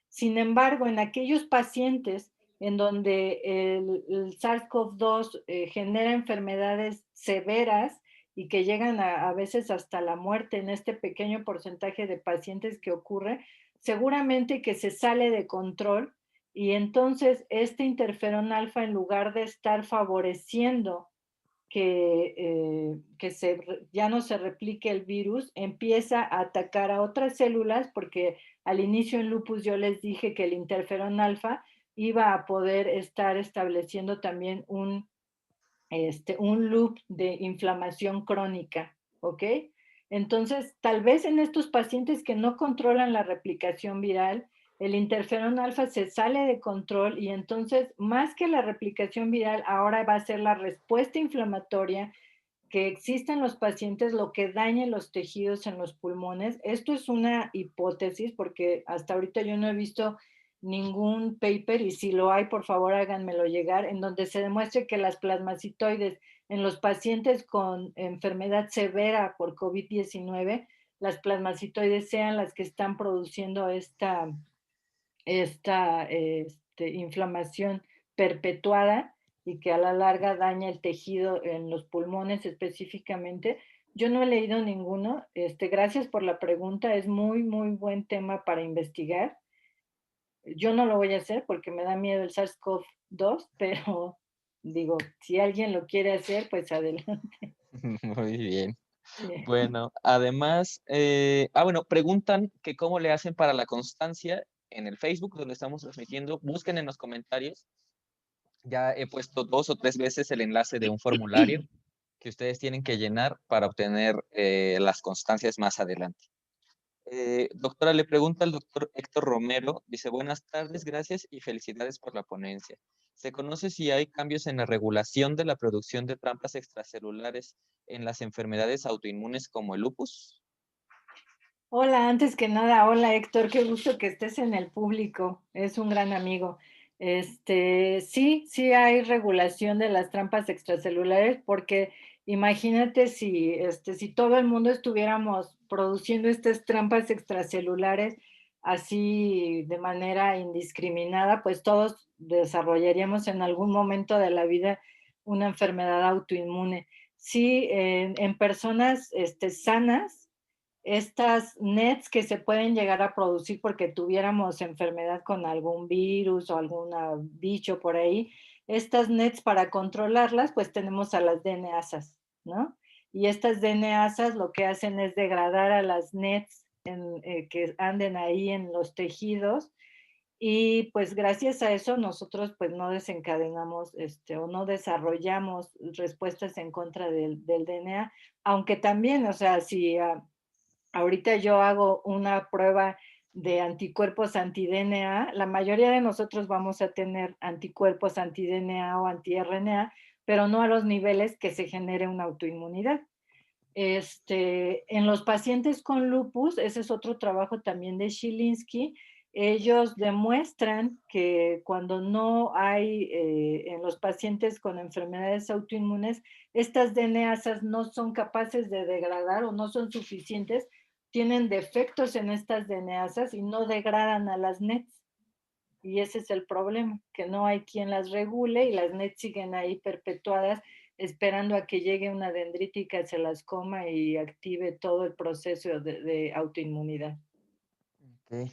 Sin embargo, en aquellos pacientes en donde el SARS-CoV-2 genera enfermedades severas y que llegan a veces hasta la muerte en este pequeño porcentaje de pacientes que ocurre, seguramente que se sale de control y entonces este interferón alfa, en lugar de estar favoreciendo que ya no se replique el virus, empieza a atacar a otras células, porque al inicio en lupus yo les dije que el interferón alfa iba a poder estar estableciendo también un loop de inflamación crónica, ¿ok? Entonces, tal vez en estos pacientes que no controlan la replicación viral, el interferón alfa se sale de control y entonces, más que la replicación viral, ahora va a ser la respuesta inflamatoria que existe en los pacientes, lo que dañe los tejidos en los pulmones. Esto es una hipótesis porque hasta ahorita yo no he visto ningún paper y si lo hay, por favor háganmelo llegar, en donde se demuestre que las plasmacitoides en los pacientes con enfermedad severa por COVID-19, las plasmacitoides sean las que están produciendo esta inflamación perpetuada y que a la larga daña el tejido en los pulmones específicamente. Yo no he leído ninguno. Gracias por la pregunta. Es muy, muy buen tema para investigar. Yo no lo voy a hacer porque me da miedo el SARS-CoV-2, pero digo, si alguien lo quiere hacer, pues adelante. Muy bien. Sí. Bueno, además, bueno, preguntan que cómo le hacen para la constancia en el Facebook donde estamos transmitiendo, busquen en los comentarios. Ya he puesto 2 o 3 veces el enlace de un formulario que ustedes tienen que llenar para obtener las constancias más adelante. Doctora, le pregunta al doctor Héctor Romero, dice, buenas tardes, gracias y felicidades por la ponencia. ¿Se conoce si hay cambios en la regulación de la producción de trampas extracelulares en las enfermedades autoinmunes como el lupus? Hola, antes que nada, hola Héctor, qué gusto que estés en el público, es un gran amigo. Sí, sí hay regulación de las trampas extracelulares, porque imagínate si todo el mundo estuviéramos produciendo estas trampas extracelulares así de manera indiscriminada, pues todos desarrollaríamos en algún momento de la vida una enfermedad autoinmune. Sí, en personas sanas, estas nets que se pueden llegar a producir porque tuviéramos enfermedad con algún virus o algún bicho por ahí, estas nets para controlarlas, pues tenemos a las DNAsas, ¿no? Y estas DNAsas lo que hacen es degradar a las nets que anden ahí en los tejidos y pues gracias a eso nosotros pues no desencadenamos o no desarrollamos respuestas en contra del DNA, aunque también, o sea, si ahorita yo hago una prueba de anticuerpos anti-DNA, la mayoría de nosotros vamos a tener anticuerpos anti-DNA o anti-RNA, pero no a los niveles que se genere una autoinmunidad. En los pacientes con lupus, ese es otro trabajo también de Zielinski, ellos demuestran que cuando no hay en los pacientes con enfermedades autoinmunes, estas DNAsas no son capaces de degradar o no son suficientes, tienen defectos en estas DNAsas y no degradan a las NETs. Y ese es el problema, que no hay quien las regule y las NETs siguen ahí perpetuadas esperando a que llegue una dendrítica, se las coma y active todo el proceso de autoinmunidad. Ok.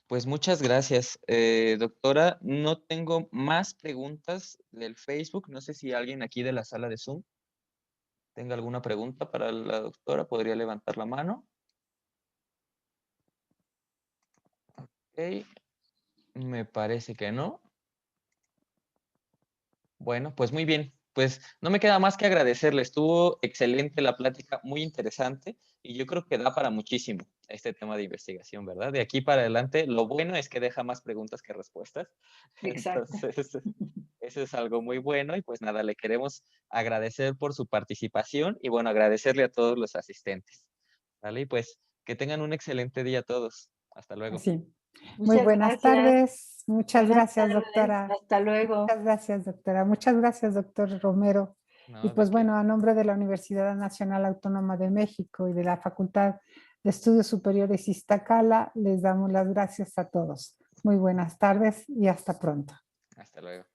Pues muchas gracias, doctora. No tengo más preguntas del Facebook. No sé si alguien aquí de la sala de Zoom tenga alguna pregunta para la doctora. ¿Podría levantar la mano? Ok, me parece que no. Bueno, pues muy bien. Pues no me queda más que agradecerle. Estuvo excelente la plática, muy interesante y yo creo que da para muchísimo este tema de investigación, ¿verdad? De aquí para adelante, lo bueno es que deja más preguntas que respuestas. Exacto. Entonces, eso es algo muy bueno y pues nada, le queremos agradecer por su participación y bueno, agradecerle a todos los asistentes. ¿Vale? Y pues que tengan un excelente día todos. Hasta luego. Así. Muy Muchas buenas gracias. tardes. Muchas Buenas gracias, tardes. doctora. Hasta luego. Muchas gracias, doctora. Muchas gracias, doctor Romero. Y No, de pues qué. bueno, a nombre de la Universidad Nacional Autónoma de México y de la Facultad de Estudios Superiores Iztacala, les damos las gracias a todos. Muy buenas tardes y hasta pronto. Hasta luego.